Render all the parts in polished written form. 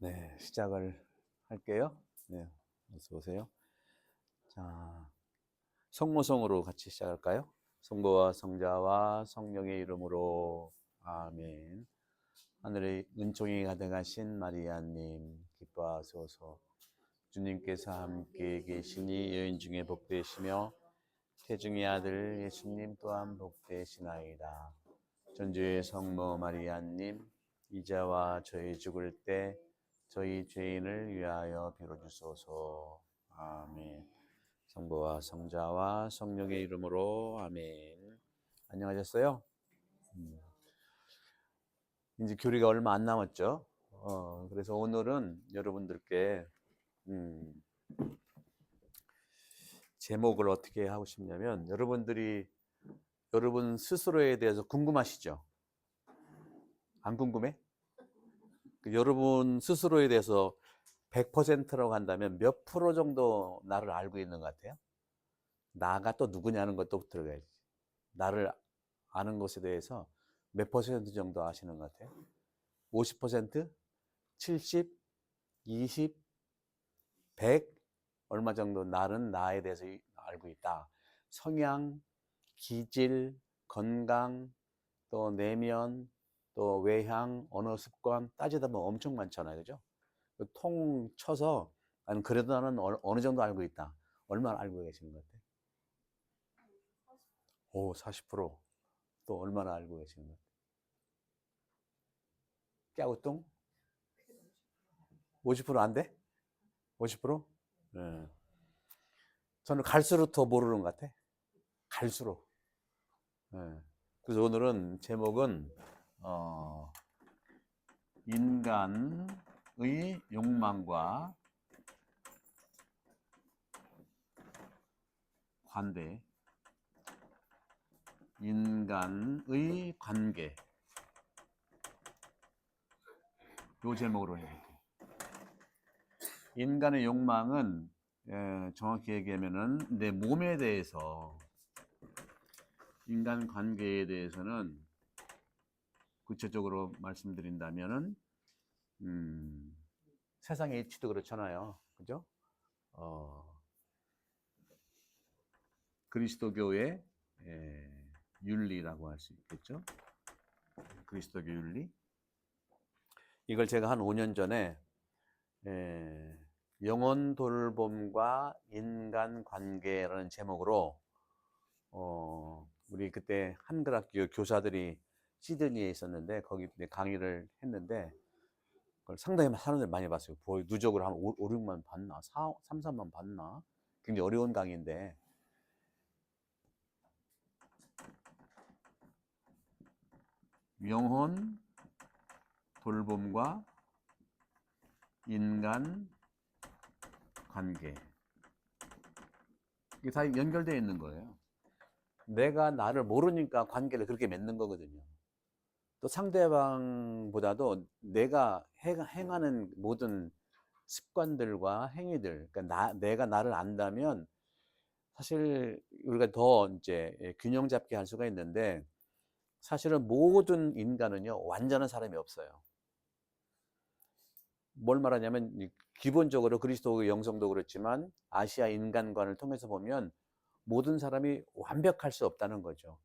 네, 시작을 할게요. 네, 어서 오세요. 자, 성모성으로 같이 시작할까요? 성부와 성자와 성령의 이름으로 아멘. 하늘의 은총이 가득하신 마리아님, 기뻐하소서. 주님께서 함께 계시니 여인 중에 복되시며 태중의 아들 예수님 또한 복되시나이다. 전주의 성모 마리아님, 이제와 저희 죽을 때 저희 죄인을 위하여 빌어주소서. 아멘. 성부와 성자와 성령의 이름으로 아멘. 안녕하셨어요? 이제 교리가 얼마 안 남았죠. 그래서 오늘은 여러분들께 제목을 어떻게 하고 싶냐면, 여러분 스스로에 대해서 궁금하시죠? 안 궁금해? 여러분 스스로에 대해서 100%라고 한다면 몇 프로 정도 나를 알고 있는 것 같아요? 나가 또 누구냐는 것도 들어가야지. 나를 아는 것에 대해서 몇 퍼센트 정도 아시는 것 같아요? 50%? 70? 20? 100? 얼마 정도 나는 나에 대해서 알고 있다. 성향, 기질, 건강, 또 내면, 또 외향, 언어 습관 따지다 보면 엄청 많잖아요. 그죠? 통 쳐서 나는 그래도 나는 어느 정도 알고 있다. 얼마나 알고 계시는 것 같아요? 오, 40%. 또 얼마나 알고 계시는 것 같아요? 깨우뚱? 50% 안 돼? 50%? 네. 저는 갈수록 더 모르는 것 같아. 갈수록. 네. 그래서 오늘은 제목은 인간의 욕망과 관대, 인간의 관계, 요 제목으로 해요. 인간의 욕망은 정확히 얘기하면은 내 몸에 대해서, 인간 관계에 대해서는 구체적으로 말씀드린다면은 세상의 이치도 그렇잖아요. 그죠? 그리스도교의 윤리라고 할 수 있겠죠. 그리스도교 윤리. 이걸 제가 한 5년 전에 영혼 돌봄과 인간 관계라는 제목으로 우리 그때 한글학교 교사들이 시드니에 있었는데 거기 강의를 했는데 그걸 상당히 사람들이 많이 봤어요. 누적으로 한 5, 6만 봤나? 3, 4만 봤나? 굉장히 어려운 강의인데 영혼 돌봄과 인간 관계, 이게 다 연결되어 있는 거예요. 내가 나를 모르니까 관계를 그렇게 맺는 거거든요. 또 상대방보다도 내가 행하는 모든 습관들과 행위들, 그러니까 내가 나를 안다면 사실 우리가 더 이제 균형 잡게 할 수가 있는데, 사실은 모든 인간은요 완전한 사람이 없어요. 뭘 말하냐면, 기본적으로 그리스도의 영성도 그렇지만 아시아 인간관을 통해서 보면 모든 사람이 완벽할 수 없다는 거죠.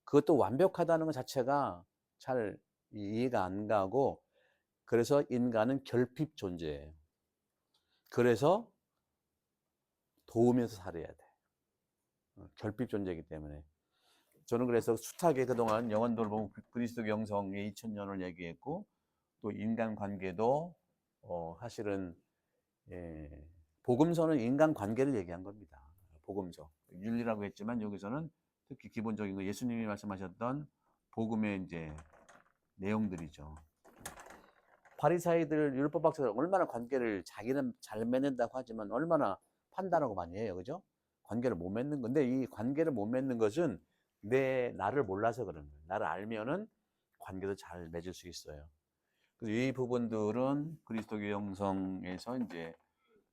그것도 완벽하다는 것 자체가 잘 이해가 안 가고, 그래서 인간은 결핍 존재예요. 그래서 도우면서 살아야 돼. 결핍 존재이기 때문에. 저는 그래서 숱하게 그동안 영혼 돌봄 그리스도 영성의 2000년을 얘기했고, 또 인간관계도 사실은 복음서는 인간관계를 얘기한 겁니다. 복음서. 윤리라고 했지만 여기서는 특히 기본적인 거 예수님이 말씀하셨던 복음의 이제 내용들이죠. 바리사이들, 율법 학자들 얼마나 관계를 자기는 잘 맺는다고 하지만 얼마나 판단하고 많이 해요. 그죠? 관계를 못 맺는 건데, 이 관계를 못 맺는 것은 나를 몰라서 그런 거예요. 나를 알면은 관계도 잘 맺을 수 있어요. 그래서 이 부분들은 그리스도교 영성에서 이제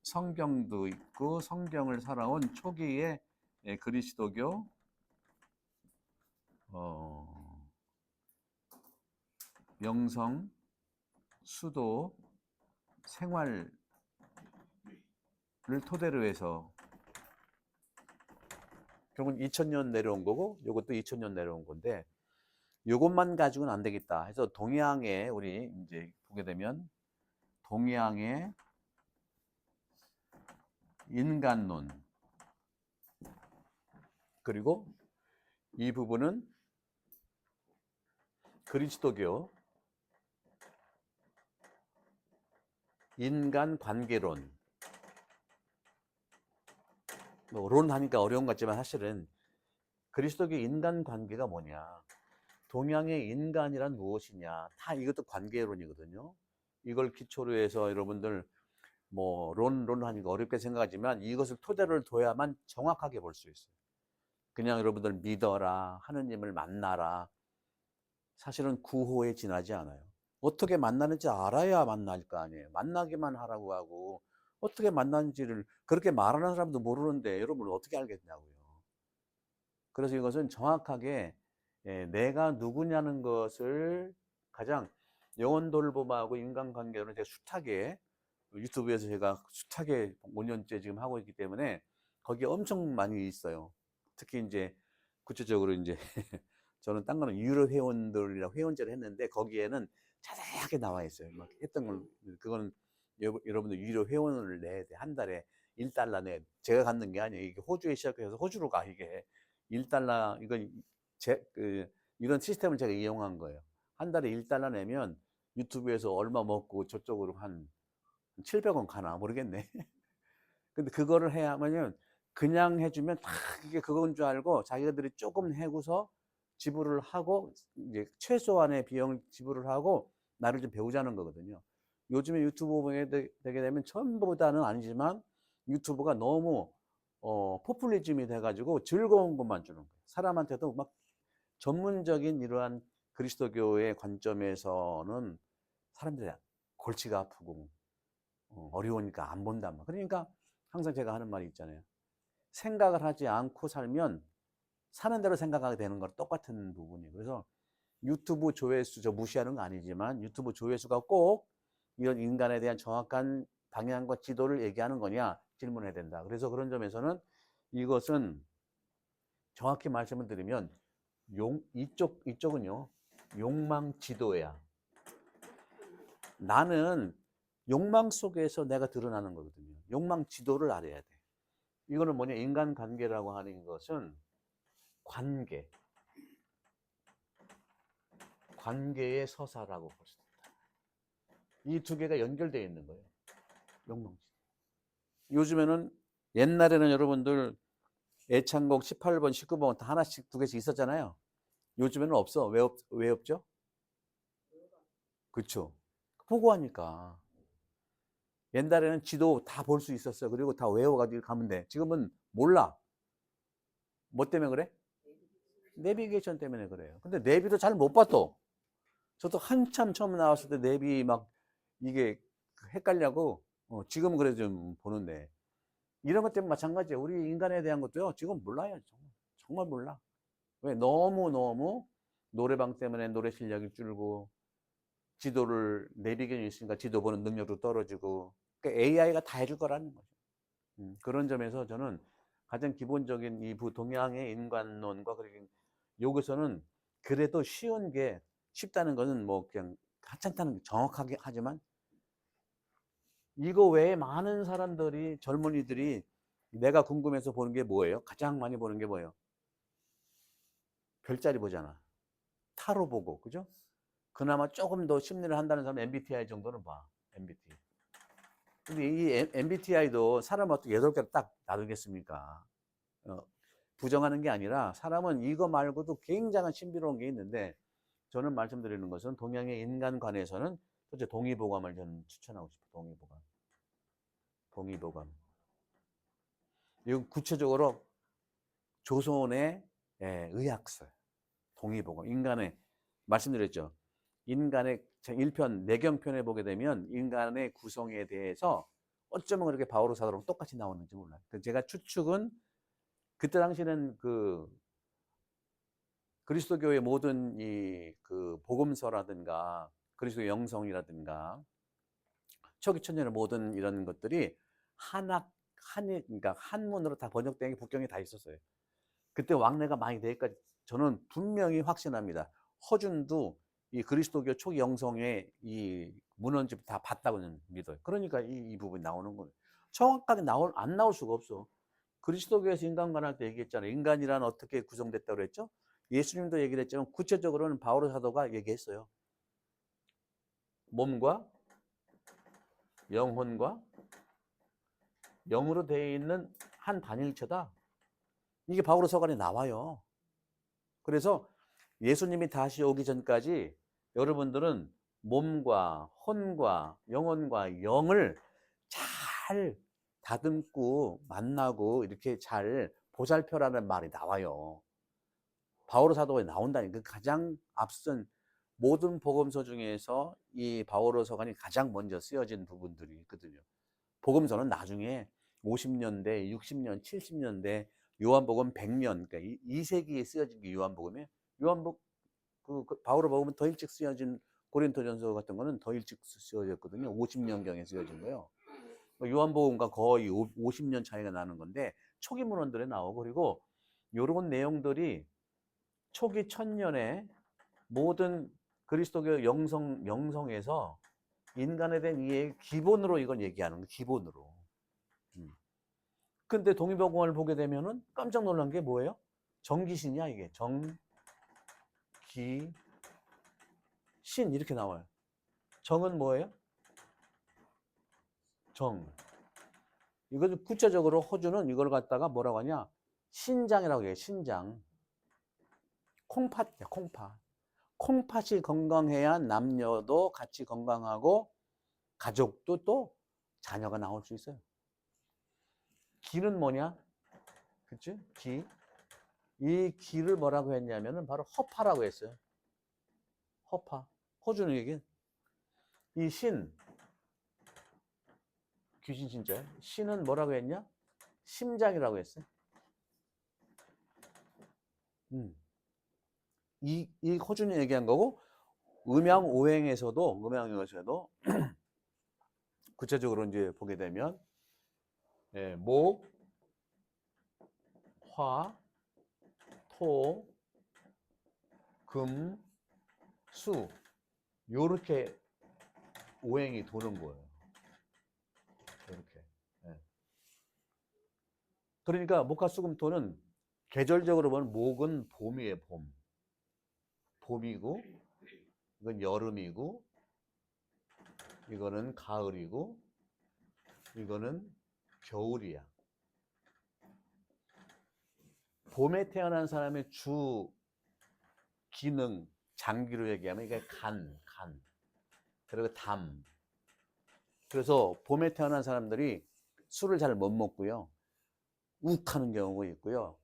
성경도 있고, 성경을 살아온 초기의 그리스도교 영성 수도 생활을 토대로 해서 결국은 2000년 내려온 거고 이것도 2000년 내려온 건데 이것만 가지고는 안 되겠다 해서 동양에 우리 이제 보게 되면 동양의 인간론 그리고 이 부분은 그리스도교 인간관계론 뭐 론 하니까 어려운 것 같지만 사실은 그리스도교 인간관계가 뭐냐 동양의 인간이란 무엇이냐 다 이것도 관계론이거든요. 이걸 기초로 해서 여러분들 뭐 론 하니까 어렵게 생각하지만 이것을 토대를 둬야만 정확하게 볼 수 있어요. 그냥 여러분들 믿어라 하느님을 만나라 사실은 구호에 지나지 않아요. 어떻게 만나는지 알아야 만날 거 아니에요. 만나기만 하라고 하고 어떻게 만나는지를 그렇게 말하는 사람도 모르는데 여러분 어떻게 알겠냐고요. 그래서 이것은 정확하게 내가 누구냐는 것을 가장 영혼 돌봄하고 인간관계로는 제가 숱하게 유튜브에서 제가 숱하게 5년째 지금 하고 있기 때문에 거기에 엄청 많이 있어요. 특히 이제 구체적으로 이제 저는 딴 거는 유료 회원들이랑 회원제를 했는데 거기에는 자세하게 나와 있어요. 막 했던 걸 그거는 여러분들 유료 회원을 내야 돼. 한 달에 1달러 내. 제가 갖는 게 아니에요. 이게 호주에 시작해서 호주로 가 이게 1달러 이건 이런 시스템을 제가 이용한 거예요. 한 달에 1달러 내면 유튜브에서 얼마 먹고 저쪽으로 한 700원 가나 모르겠네. 근데 그거를 해야 하면은 그냥 해주면 다 이게 그건 줄 알고 자기들이 조금 해고서 지불을 하고 이제 최소한의 비용을 지불을 하고 나를 좀 배우자는 거거든요. 요즘에 유튜브 보게 되게 되면 전부다는 아니지만 유튜브가 너무 포퓰리즘이 돼가지고 즐거운 것만 주는 거예요. 사람한테도 막 전문적인 이러한 그리스도교의 관점에서는 사람들이 골치가 아프고 어려우니까 안 본단 말이야. 그러니까 항상 제가 하는 말이 있잖아요. 생각을 하지 않고 살면 사는 대로 생각하게 되는 거랑 똑같은 부분이에요. 그래서 유튜브 조회수 저 무시하는 거 아니지만 유튜브 조회수가 꼭 이런 인간에 대한 정확한 방향과 지도를 얘기하는 거냐 질문해야 된다. 그래서 그런 점에서는 이것은 정확히 말씀을 드리면 이쪽은요 욕망 지도야. 나는 욕망 속에서 내가 드러나는 거거든요. 욕망 지도를 알아야 돼. 이거는 뭐냐 인간관계라고 하는 것은 관계의 서사라고 볼 수 있다. 이 두 개가 연결되어 있는 거예요. 욕망지도. 요즘에는 옛날에는 여러분들 애창곡 18번, 19번 다 하나씩 두 개씩 있었잖아요. 요즘에는 없어. 왜 없죠? 그렇죠. 보고 하니까. 옛날에는 지도 다 볼 수 있었어요. 그리고 다 외워가지고 가면 돼. 지금은 몰라. 뭐 때문에 그래? 내비게이션 때문에 그래요. 근데 내비도 잘 못 봤어. 저도 한참 처음 나왔을 때 내비 막 이게 헷갈려고 지금은 그래도 좀 보는데 이런 것 때문에 마찬가지예요. 우리 인간에 대한 것도요. 지금 몰라요. 정말 몰라. 왜? 너무 노래방 때문에 노래 실력이 줄고 지도를 내비게이션이 있으니까 지도 보는 능력도 떨어지고 그러니까 AI가 다 해줄 거라는 거죠. 그런 점에서 저는 가장 기본적인 이 동양의 인간론과 그리고 여기서는 그래도 쉬운 게 쉽다는 것은 뭐 그냥 하찮다는 정확하게 하지만 이거 외에 많은 사람들이 젊은이들이 내가 궁금해서 보는 게 뭐예요? 가장 많이 보는 게 뭐예요? 별자리 보잖아. 타로 보고 그죠? 그나마 조금 더 심리를 한다는 사람은 MBTI 정도는 봐. MBTI. 근데 이 MBTI도 사람 어떻게 8개를 딱 놔두겠습니까? 부정하는 게 아니라 사람은 이거 말고도 굉장한 신비로운 게 있는데 저는 말씀드리는 것은 동양의 인간관에서는 도대체 동의보감을 저는 추천하고 싶어요. 동의보감. 이건 구체적으로 조선의 의학설, 동의보감. 인간의 말씀드렸죠. 인간의 1편 내경편에 보게 되면 인간의 구성에 대해서 어쩌면 그렇게 바오로 사도랑 똑같이 나오는지 몰라요. 제가 추측은 그때 당시는 그리스도교의 모든 그 복음서라든가 그리스도 영성이라든가 초기 천년의 모든 이런 것들이 그러니까 한문으로 다 번역된 게 북경에 다 있었어요. 그때 왕래가 많이 되니까 저는 분명히 확신합니다. 허준도 이 그리스도교 초기 영성의 이 문헌집 다 봤다고는 믿어요. 그러니까 이 부분이 나오는 거예요. 정확하게 안 나올 수가 없어. 그리스도교에서 인간관할 때 얘기했잖아요. 인간이란 어떻게 구성됐다고 그랬죠? 예수님도 얘기를 했지만 구체적으로는 바오로 사도가 얘기했어요. 몸과 영혼과 영으로 되어 있는 한 단일체다. 이게 바오로 서간에 나와요. 그래서 예수님이 다시 오기 전까지 여러분들은 몸과 혼과 영혼과 영을 잘 다듬고 만나고 이렇게 잘 보살펴라는 말이 나와요. 바오로 사도가 나온다니까. 가장 앞선 모든 복음서 중에서 이 바오로 서간이 가장 먼저 쓰여진 부분들이 있거든요. 복음서는 나중에 50년대, 60년, 70년대, 요한복음 100년, 그러니까 2세기에 쓰여진 게 요한복음이에요. 그 바오로 복음은 더 일찍 쓰여진 고린토전서 같은 거는 더 일찍 쓰여졌거든요. 50년경에 쓰여진 거예요. 요한복음과 거의 50년 차이가 나는 건데 초기 문헌들에 나오고, 그리고 이런 내용들이 초기 천년에 모든 그리스도교 영성에서 인간에 대한 이해의 기본으로 이건 얘기하는 거예요. 기본으로. 근데 동의복음을 보게 되면은 깜짝 놀란 게 뭐예요? 정기신이야, 이게. 정기신 이렇게 나와요. 정은 뭐예요? 정. 이거 구체적으로 호주는 이걸 갖다가 뭐라고 하냐? 신장이라고 해요. 신장. 콩팥이야, 콩팥. 콩팥이 건강해야 남녀도 같이 건강하고 가족도 또 자녀가 나올 수 있어요. 기는 뭐냐? 그치? 기. 이 기를 뭐라고 했냐면은 바로 허파라고 했어요. 허파. 호주는 이게 이 신, 귀신 진짜요? 신은 뭐라고 했냐? 심장이라고 했어요. 이 호준이 얘기한 거고, 음양오행에서도 구체적으로 이제 보게 되면 목, 화, 토, 금, 수 요렇게 오행이 도는 거예요. 이렇게. 그러니까 목화수금토는 계절적으로 보면 목은 봄이에요. 봄이고, 이건 여름이고, 이거는 가을이고, 이거는 겨울이야. 봄에 태어난 사람의 주 기능, 장기로 얘기하면 이게 간. 그리고 담. 그래서 봄에 태어난 사람들이 술을 잘 못 먹고요. 욱하는 경우가 있고요.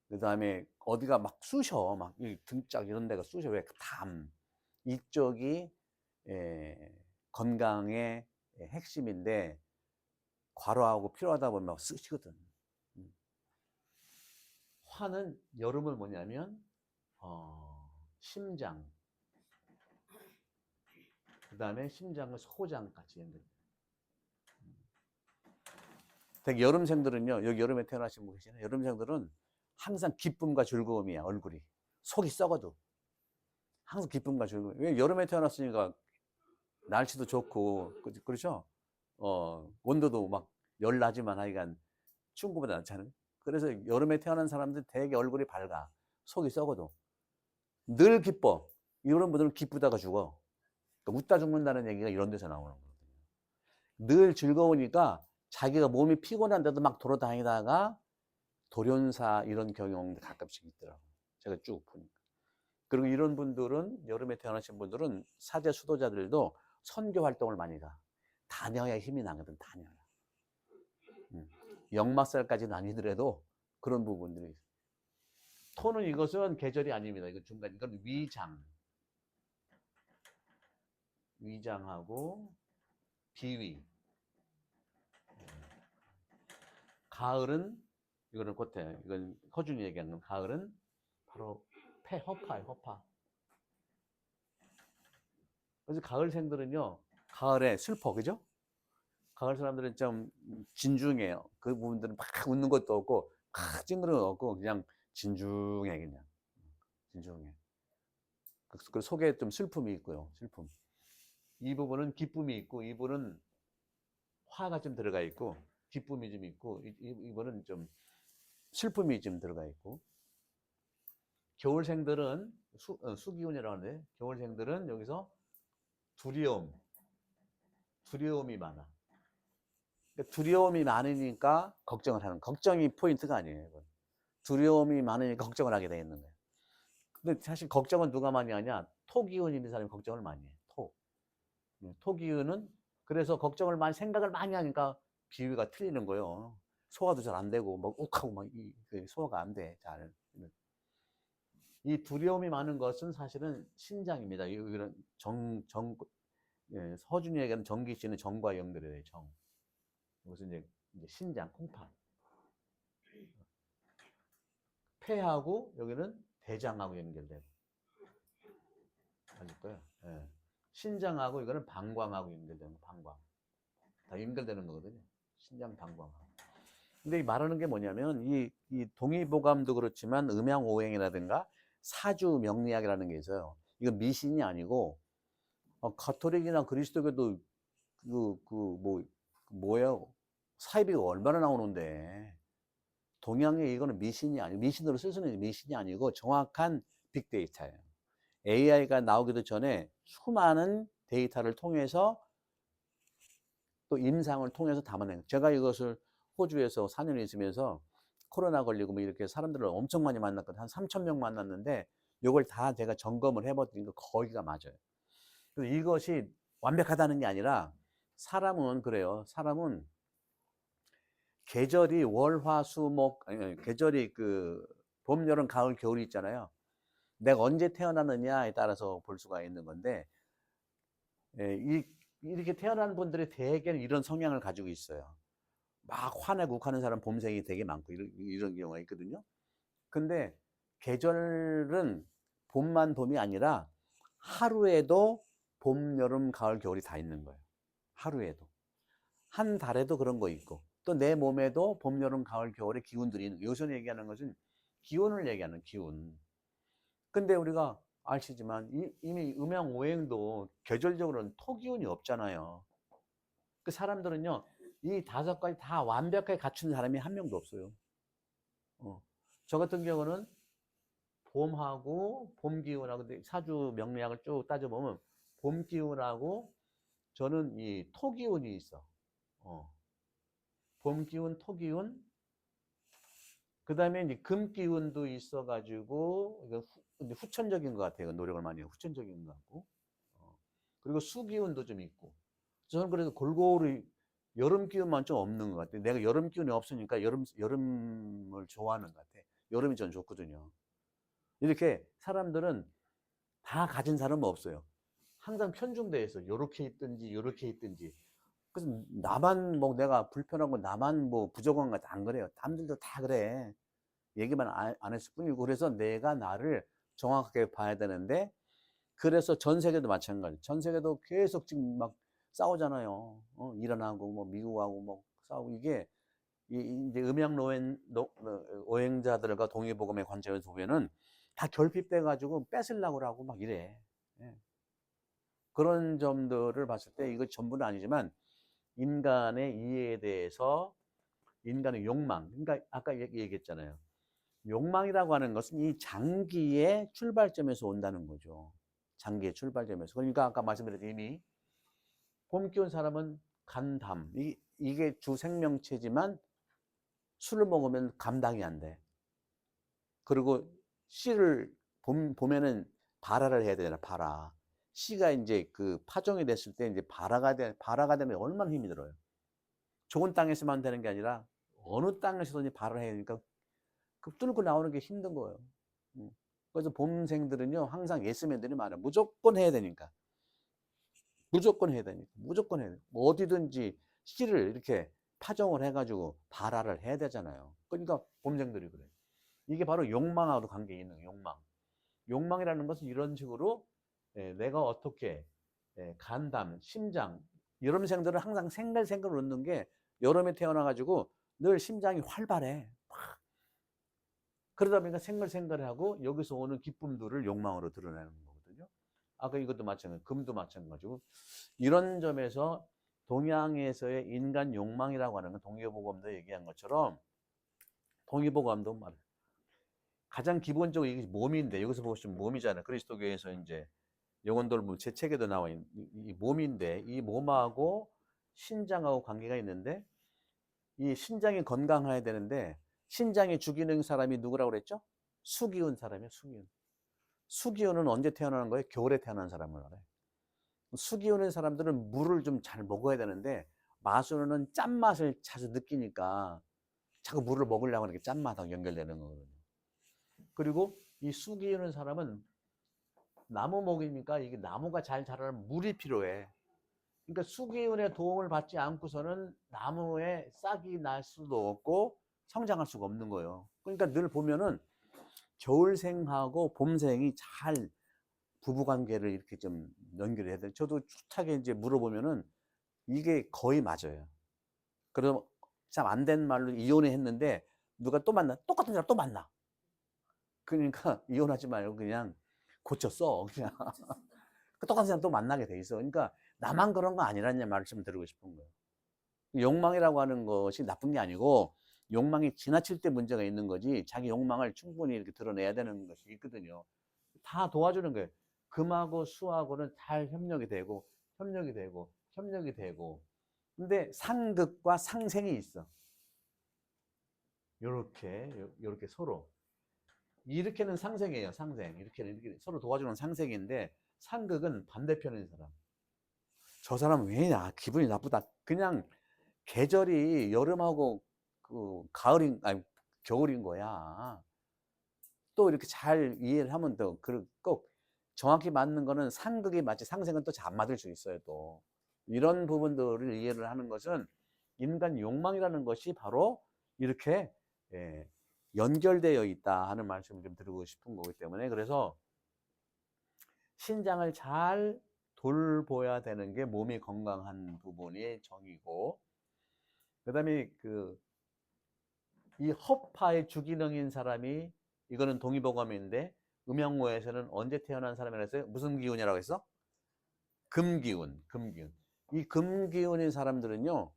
그 다음에 어디가 막 쑤셔. 막 등짝 이런 데가 쑤셔. 왜? 담. 이쪽이 건강의 핵심인데 과로하고 필요하다 보면 막 쓰시거든. 화는 여름을 뭐냐면 심장, 그 다음에 심장을 소장까지 연결. 되게 여름생들은요, 여기 여름에 태어나신 분 계시나요? 여름생들은 항상 기쁨과 즐거움이야, 얼굴이. 속이 썩어도 항상 기쁨과 즐거움. 왜? 여름에 태어났으니까 날씨도 좋고, 그렇죠? 온도도 막 열나지만 하여간 충분보다 않잖아요. 그래서 여름에 태어난 사람들 되게 얼굴이 밝아. 속이 썩어도. 늘 기뻐. 이런 분들은 기쁘다가 죽어. 그러니까 웃다 죽는다는 얘기가 이런 데서 나오는 거거든요. 늘 즐거우니까 자기가 몸이 피곤한데도 막 돌아다니다가 돌연사 이런 경험도 가끔씩 있더라고요. 제가 쭉 보니까. 그리고 이런 분들은, 여름에 태어나신 분들은 사제 수도자들도 선교 활동을 많이 가. 다녀야 힘이 나거든, 다녀야. 역마살까지는 아니더라도 그런 부분들이 있어요. 토는 이것은 계절이 아닙니다. 이건 중간, 이건 위장하고 비위. 가을은, 이거는 겉에, 이건 허준이 얘기한 건, 가을은 바로 허파예요, 허파. 그래서 가을생들은요, 가을에 슬퍼, 그죠? 가을 사람들은 좀 진중해요. 그 부분들은 막 웃는 것도 없고 막 찡그러는 것도 없고 그냥 진중해 그냥. 진중해. 그 속에 좀 슬픔이 있고요. 슬픔. 이 부분은 기쁨이 있고 이 부분은 화가 좀 들어가 있고 기쁨이 좀 있고 이거는 좀 슬픔이 좀 들어가 있고 겨울생들은 수기운이라고 하는데 겨울생들은 여기서 두려움이 많아. 그러니까 두려움이 많으니까 걱정을 하는 걱정이 포인트가 아니에요. 이건. 두려움이 많으니까 걱정을 하게 돼 있는 거예요. 근데 사실 걱정은 누가 많이 하냐? 토기운 있는 사람이 걱정을 많이 해. 토기운은 그래서 걱정을 많이 생각을 많이 하니까 비위가 틀리는 거예요. 소화도 잘 안 되고 막 욱하고 막 소화가 안 돼. 잘. 이 두려움이 많은 것은 사실은 신장입니다. 이런 서준이 얘기하는 정기씨는 정과 연결이 돼요. 정. 이것은 이제 신장, 콩팥. 폐하고 여기는 대장하고 연결되고. 맞을 거예요. 예. 신장하고 이거는 방광하고 연결되는 거, 방광. 다 연결되는 거거든요. 신장, 방광하고. 근데 이 말하는 게 뭐냐면 이 동의보감도 그렇지만 음양오행이라든가 사주명리학이라는 게 있어요. 이건 미신이 아니고 가톨릭이나 그리스도교도 뭐예요? 사이비가 얼마나 나오는데 동양의 이거는 미신이 아니고 미신으로 쓸 수는 미신이 아니고 정확한 빅데이터예요. AI가 나오기도 전에 수많은 데이터를 통해서 또 임상을 통해서 담아낸 제가 이것을 호주에서 4년 있으면서 코로나 걸리고 뭐 이렇게 사람들을 엄청 많이 만났거든요. 한 3,000명 만났는데 이걸 다 제가 점검을 해봤더니 거기가 맞아요. 그래서 이것이 완벽하다는 게 아니라 사람은 그래요. 사람은 계절이 월, 화, 수, 목, 계절이 봄, 여름, 가을, 겨울이 있잖아요. 내가 언제 태어났느냐에 따라서 볼 수가 있는 건데, 이렇게 태어난 분들이 대개는 이런 성향을 가지고 있어요. 막 화내고 욱하는 사람 봄생이 되게 많고, 이런 경우가 있거든요. 근데 계절은 봄만 봄이 아니라 하루에도 봄, 여름, 가을, 겨울이 다 있는 거예요. 하루에도. 한 달에도 그런 거 있고 또 내 몸에도 봄, 여름, 가을, 겨울의 기운들이 있는 거예요. 요새 얘기하는 것은 기운을 얘기하는 기운. 근데 우리가 아시지만 이미 음양오행도 계절적으로는 토기운이 없잖아요. 그 사람들은요 이 5가지 다 완벽하게 갖춘 사람이 한 명도 없어요. 저 같은 경우는 봄하고 봄 기운하고 사주 명리학을 쭉 따져보면 봄 기운하고 저는 이 토기운이 있어. 봄 기운, 토 기운, 그 다음에 이제 금 기운도 있어가지고, 이거 후천적인 것 같아요. 노력을 많이 해요. 후천적인 것 같고. 그리고 수 기운도 좀 있고. 저는 그래서 골고루 여름 기운만 좀 없는 것 같아요. 내가 여름 기운이 없으니까 여름을 좋아하는 것 같아. 여름이 전 좋거든요. 이렇게 사람들은 다 가진 사람은 없어요. 항상 편중되어 있어. 요렇게 있든지, 요렇게 있든지. 그래서 나만 뭐 내가 불편하고 나만 뭐 부족한 것 같아. 안 그래요. 남들도 다 그래. 얘기만 안 했을 뿐이고. 그래서 내가 나를 정확하게 봐야 되는데, 그래서 전 세계도 마찬가지. 전 세계도 계속 지금 막 싸우잖아요. 이란하고 뭐 미국하고 뭐 싸우고 이게 이제 오행자들과 동의보감의 관점에서 보면은 다 결핍돼 가지고 뺏으려고 하고 막 이래. 예. 그런 점들을 봤을 때 이거 전부는 아니지만 인간의 이해에 대해서 인간의 욕망, 그러니까 아까 얘기했잖아요. 욕망이라고 하는 것은 이 장기의 출발점에서 온다는 거죠. 장기의 출발점에서. 그러니까 아까 말씀드렸듯이 이미 봄 기운 사람은 간담, 이게 주 생명체지만 술을 먹으면 감당이 안 돼. 그리고 씨를 봄에는 발화를 해야 되잖아, 발화. 씨가 이제 파종이 됐을 때 이제 발화가 되면 얼마나 힘이 들어요. 좋은 땅에서만 되는 게 아니라 어느 땅에서든지 발화를 해야 되니까 뚫고 나오는 게 힘든 거예요. 그래서 봄생들은요 항상 예스맨들이 많아요. 무조건 해야 되니까. 무조건 해야 되니까. 무조건 해야 돼. 뭐 어디든지 씨를 이렇게 파종을 해가지고 발화를 해야 되잖아요. 그러니까 봄생들이 그래요. 이게 바로 욕망하고도 관계 있는 욕망. 욕망이라는 것은 이런 식으로 내가 어떻게 간담, 심장, 여름생들은 항상 생글생글 웃는 게 여름에 태어나가지고 늘 심장이 활발해. 그러다 보니까 생글생글하고 여기서 오는 기쁨들을 욕망으로 드러내는 거거든요. 아까 이것도 마찬가지, 금도 마찬가지고. 이런 점에서 동양에서의 인간 욕망이라고 하는 건 동의보감도 얘기한 것처럼 동의보감도 말해요. 가장 기본적으로 이게 몸인데, 여기서 보시면 몸이잖아요. 그리스도교에서 이제 영혼들 제 책에도 나와 있는 이 몸인데, 이 몸하고 신장하고 관계가 있는데, 이 신장이 건강해야 되는데 신장이 죽이는 사람이 누구라고 그랬죠? 수기운 사람이에요. 수기운. 수기운은 언제 태어나는 거예요? 겨울에 태어난 사람을 말해요. 수기운의 사람들은 물을 좀 잘 먹어야 되는데 마수는 짠맛을 자주 느끼니까 자꾸 물을 먹으려고 하는 게 짠맛하고 연결되는 거거든요. 그리고 이 수기운의 사람은 나무 목이니까 이게 나무가 잘 자라려면 물이 필요해. 그러니까 수기운의 도움을 받지 않고서는 나무에 싹이 날 수도 없고 성장할 수가 없는 거예요. 그러니까 늘 보면은 겨울생하고 봄생이 잘 부부관계를 이렇게 좀 연결해야 돼요. 저도 숱하게 이제 물어보면은 이게 거의 맞아요. 그럼 참 안 된 말로 이혼을 했는데 누가 또 만나, 똑같은 사람 또 만나. 그러니까 이혼하지 말고 그냥 고쳤어. 그냥 똑같은 사람 또 만나게 돼 있어. 그러니까 나만 그런 거 아니라는 말씀을 드리고 싶은 거예요. 욕망이라고 하는 것이 나쁜 게 아니고 욕망이 지나칠 때 문제가 있는 거지, 자기 욕망을 충분히 이렇게 드러내야 되는 것이 있거든요. 다 도와주는 거예요. 금하고 수하고는 잘 협력이 되고 협력이 되고 협력이 되고. 근데 상극과 상생이 있어. 요렇게 서로 이렇게는 상생이에요. 상생. 이렇게 서로 도와주는 상생인데, 상극은 반대편인 사람. 저 사람은 왜냐, 기분이 나쁘다. 그냥 계절이 여름하고 그 가을인, 아니 겨울인 거야. 또 이렇게 잘 이해를 하면 꼭 정확히 맞는 거는 상극이 맞지 상생은 또 잘 안 맞을 수 있어요. 또 이런 부분들을 이해를 하는 것은 인간 욕망이라는 것이 바로 이렇게 연결되어 있다 하는 말씀을 좀 드리고 싶은 거기 때문에, 그래서 신장을 잘 돌보아야 되는 게 몸이 건강한 부분이 정이고, 그 다음에 이 허파의 주기능인 사람이, 이거는 동의보감인데 음양모에서는 언제 태어난 사람이라고 했어요? 무슨 기운이라고 했어? 금기운. 이 금기운인 사람들은요,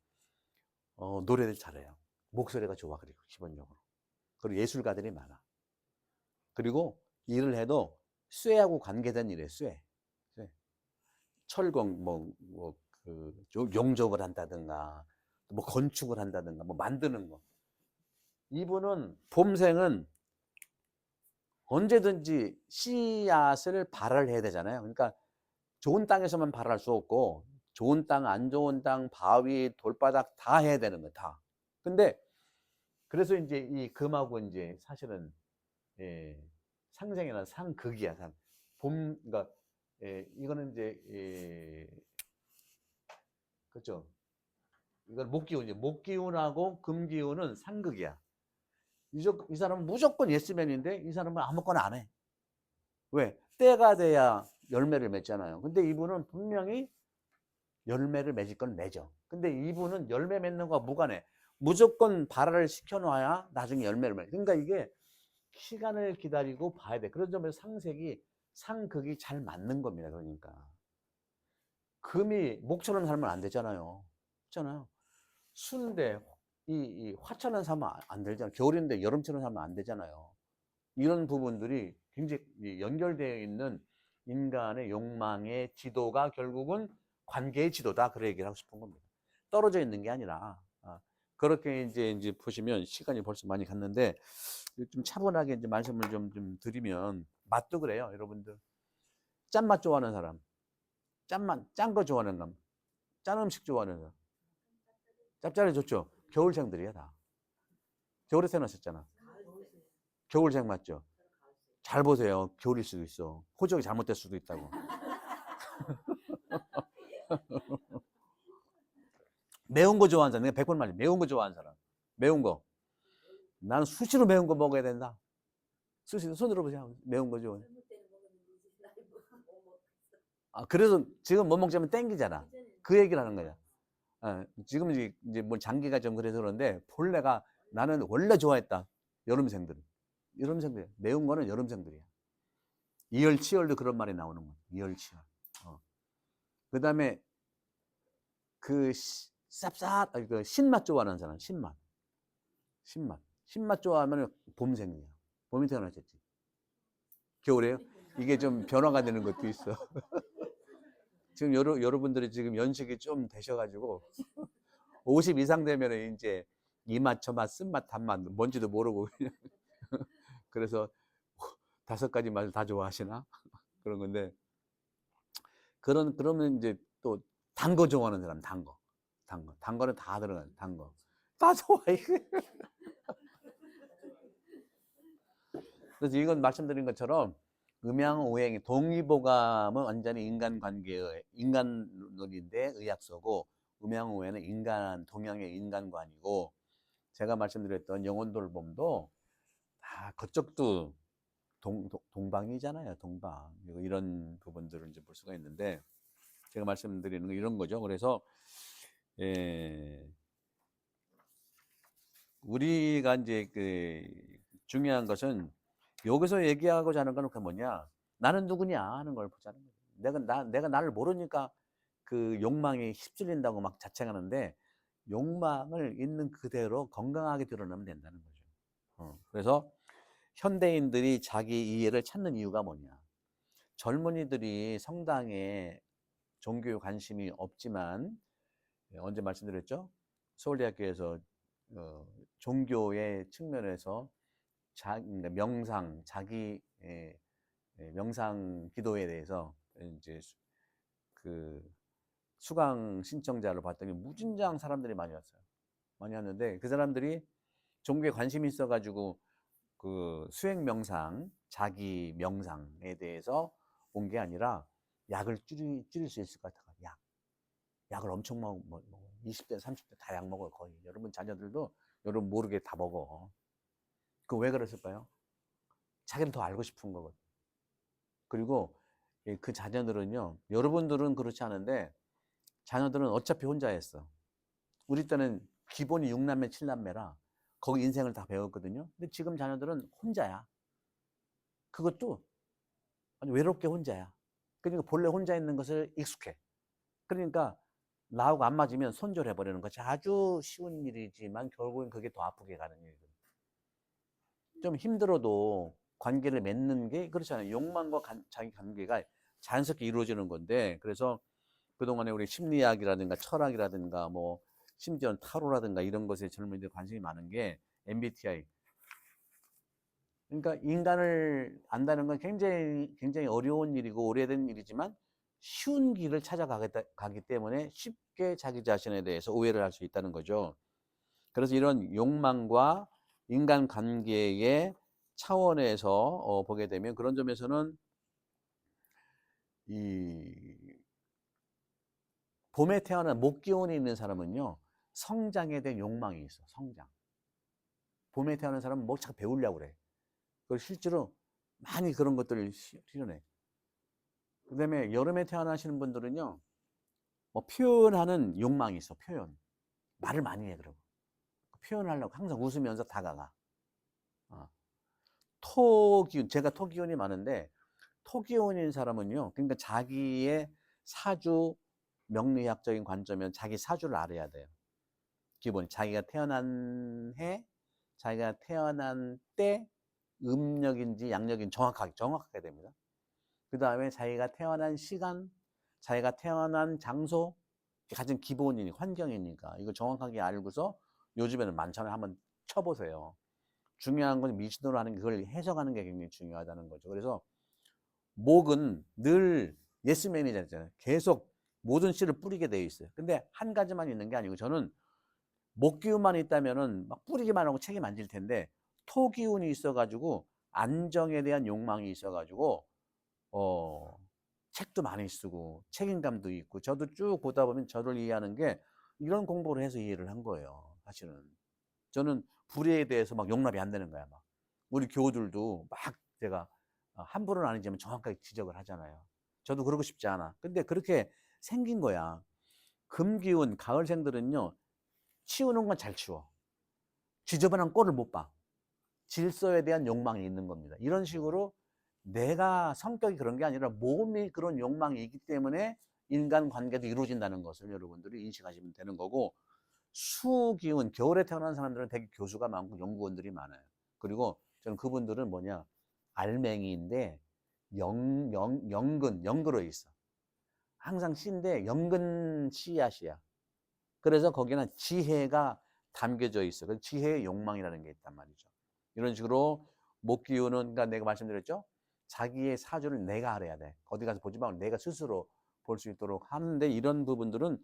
노래를 잘해요. 목소리가 좋아. 그리고 기본적으로. 그리고 예술가들이 많아. 그리고 일을 해도 쇠하고 관계된 일이에요. 쇠. 철공, 용접을 한다든가, 뭐 건축을 한다든가, 뭐 만드는 거. 이분은 봄생은 언제든지 씨앗을 발할해야 되잖아요. 그러니까 좋은 땅에서만 발할 수 없고, 좋은 땅, 안 좋은 땅, 바위, 돌바닥 다 해야 되는 거예요. 다. 근데 그래서 이제 이 금하고 이제 사실은 상생이나 상극이야. 그러니까 이거는 이제 그렇죠. 이건 목기운이죠. 목기운하고 금기운은 상극이야. 이 사람은 무조건 예스맨인데 이 사람은 아무거나 안 해. 왜? 때가 돼야 열매를 맺잖아요. 근데 이분은 분명히 열매를 맺을 건 맺어. 근데 이분은 열매 맺는 거와 무관해. 무조건 발화를 시켜놔야 나중에 열매를 맺어. 그러니까 이게 시간을 기다리고 봐야 돼. 그런 점에서 상극이 잘 맞는 겁니다. 그러니까 금이 목처럼 살면 안 되잖아요. 그렇잖아요. 수인데 이 화처럼 살면 안 되잖아요. 겨울인데 여름처럼 살면 안 되잖아요. 이런 부분들이 굉장히 연결되어 있는 인간의 욕망의 지도가 결국은 관계의 지도다. 그런 얘기를 하고 싶은 겁니다. 떨어져 있는 게 아니라. 그렇게 이제 보시면 시간이 벌써 많이 갔는데, 좀 차분하게 이제 말씀을 좀 드리면, 맛도 그래요, 여러분들. 짠맛 좋아하는 사람, 짠 거 좋아하는 사람, 짠 음식 좋아하는 사람, 짭짤해 좋죠. 겨울생들이야 다. 겨울에 태어나셨잖아. 겨울생 맞죠? 잘 보세요. 겨울일 수도 있어. 호적이 잘못될 수도 있다고. 매운 거 좋아하는 사람, 내가 100번 말해. 매운 거 좋아하는 사람. 매운 거. 나는 수시로 매운 거 먹어야 된다. 수시로 손으로 보세요. 매운 거 좋아해. 그래서 지금 못 먹자면 땡기잖아. 그 얘기를 하는 거야. 지금 이제 뭐 장기가 좀 그래서 그런데 본래가 나는 원래 좋아했다. 여름생들은. 여름생들. 매운 거는 여름생들이야. 이열치열도 그런 말이 나오는 거야. 이열치열. 그 다음에 그 쌉쌉, 그 신맛 좋아하는 사람, 신맛. 신맛 좋아하면 봄생이야. 봄이 태어나셨지. 겨울에요? 이게 좀 변화가 되는 것도 있어. 지금 여러분들이 지금 연식이 좀 되셔가지고 50 이상 되면 이제 이맛, 저맛, 쓴맛, 단맛 뭔지도 모르고 그냥 그래서 5가지 맛을 다 좋아하시나? 그런 건데 그러면 이제 또 단 거 좋아하는 사람, 단 거는 다 들어가요. 단 거. 다 좋아해. 그래서 이건 말씀드린 것처럼 음양오행이 동의보감은 완전히 인간관계의 인간론인데 의학서고 음양오행은 동양의 인간관이고 제가 말씀드렸던 영혼돌봄도 다 그쪽도 동방이잖아요. 동방 이런 부분들을 이제 볼 수가 있는데 제가 말씀드리는 건 이런 거죠. 그래서 우리가 이제 그 중요한 것은 여기서 얘기하고자 하는 건 그 뭐냐? 나는 누구냐 하는 걸 보자는 거예요. 내가 나를 모르니까 그 욕망이 휩쓸린다고 막 자책하는데 욕망을 있는 그대로 건강하게 드러내면 된다는 거죠. 그래서 현대인들이 자기 이해를 찾는 이유가 뭐냐? 젊은이들이 성당에 종교에 관심이 없지만 언제 말씀드렸죠? 서울대학교에서 종교의 측면에서 그러니까 명상, 자기 명상 기도에 대해서 이제 그 수강 신청자를 봤더니 무진장 사람들이 많이 왔어요. 많이 왔는데 그 사람들이 종교에 관심이 있어가지고 그 수행 명상, 자기 명상에 대해서 온 게 아니라 약을 줄일 수 있을 것 같아요. 약을 엄청 먹어. 20대, 30대 다 약 먹어요. 거의. 여러분 자녀들도 여러분 모르게 다 먹어. 그 왜 그랬을까요? 자기를 더 알고 싶은 거거든. 그리고 그 자녀들은요, 여러분들은 그렇지 않은데 자녀들은 어차피 혼자 했어. 우리 때는 기본이 6남매, 7남매라 거기 인생을 다 배웠거든요. 근데 지금 자녀들은 혼자야. 그것도 아주 외롭게 혼자야. 그러니까 본래 혼자 있는 것을 익숙해. 그러니까 나하고 안 맞으면 손절해버리는 것이 아주 쉬운 일이지만 결국엔 그게 더 아프게 가는 일이거든. 좀 힘들어도 관계를 맺는 게 그렇잖아요. 욕망과 자기 관계가 자연스럽게 이루어지는 건데 그래서 그동안에 우리 심리학이라든가 철학이라든가 뭐 심지어는 타로라든가 이런 것에 젊은이들 관심이 많은 게 MBTI. 그러니까 인간을 안다는 건 굉장히 어려운 일이고 오래된 일이지만 쉬운 길을 찾아가기 때문에 쉽게 자기 자신에 대해서 오해를 할 수 있다는 거죠. 그래서 이런 욕망과 인간관계의 차원에서 보게 되면 그런 점에서는 이 봄에 태어난 목기운이 있는 사람은요 성장에 대한 욕망이 있어. 성장. 봄에 태어난 사람은 뭐 자꾸 배우려고 그래. 그리고 실제로 많이 그런 것들을 실현해. 그 다음에 여름에 태어나시는 분들은요 뭐 표현하는 욕망이 있어. 표현. 말을 많이 해. 그러고 표현하려고 항상 웃으면서 다가가. 토기운, 제가 토기운이 많은데 토기운인 사람은요 그러니까 자기의 사주 명리학적인 관점은 자기 사주를 알아야 돼요. 기본 자기가 태어난 해, 자기가 태어난 때 음력인지 양력인지 정확하게 됩니다. 그 다음에 자기가 태어난 시간, 자기가 태어난 장소, 가장 기본이니 환경이니까 이거 정확하게 알고서 요즘에는 많잖아요. 한번 쳐보세요. 중요한 건 미신으로 하는 게 그걸 해석하는 게 굉장히 중요하다는 거죠. 그래서 목은 늘 예스맨이잖아요. 계속 모든 씨를 뿌리게 되어 있어요. 근데 한 가지만 있는 게 아니고 저는 목기운만 있다면은 막 뿌리기만 하고 책임 안 질 텐데 토기운이 있어가지고 안정에 대한 욕망이 있어가지고 책도 많이 쓰고 책임감도 있고 저도 쭉 보다 보면 저를 이해하는 게 이런 공부를 해서 이해를 한 거예요. 사실은 저는 불의에 대해서 막 용납이 안 되는 거야. 막 우리 교우들도 막 제가 함부로는 아니지만 정확하게 지적을 하잖아요. 저도 그러고 싶지 않아. 근데 그렇게 생긴 거야. 금기운 가을생들은요, 치우는 건 잘 치워. 지저분한 꼴을 못 봐. 질서에 대한 욕망이 있는 겁니다. 이런 식으로 내가 성격이 그런 게 아니라 몸이 그런 욕망이 있기 때문에 인간관계도 이루어진다는 것을 여러분들이 인식하시면 되는 거고, 수기운, 겨울에 태어난 사람들은 되게 교수가 많고 연구원들이 많아요. 그리고 저는 그분들은 뭐냐, 알맹이인데 연근어 있어. 항상 씨인데 연근 씨앗이야. 그래서 거기는 지혜가 담겨져 있어. 그래서 지혜의 욕망이라는 게 있단 말이죠. 이런 식으로 목기운은, 그러니까 내가 말씀드렸죠, 자기의 사주를 내가 알아야 돼. 어디 가서 보지 말고 내가 스스로 볼 수 있도록 하는데, 이런 부분들은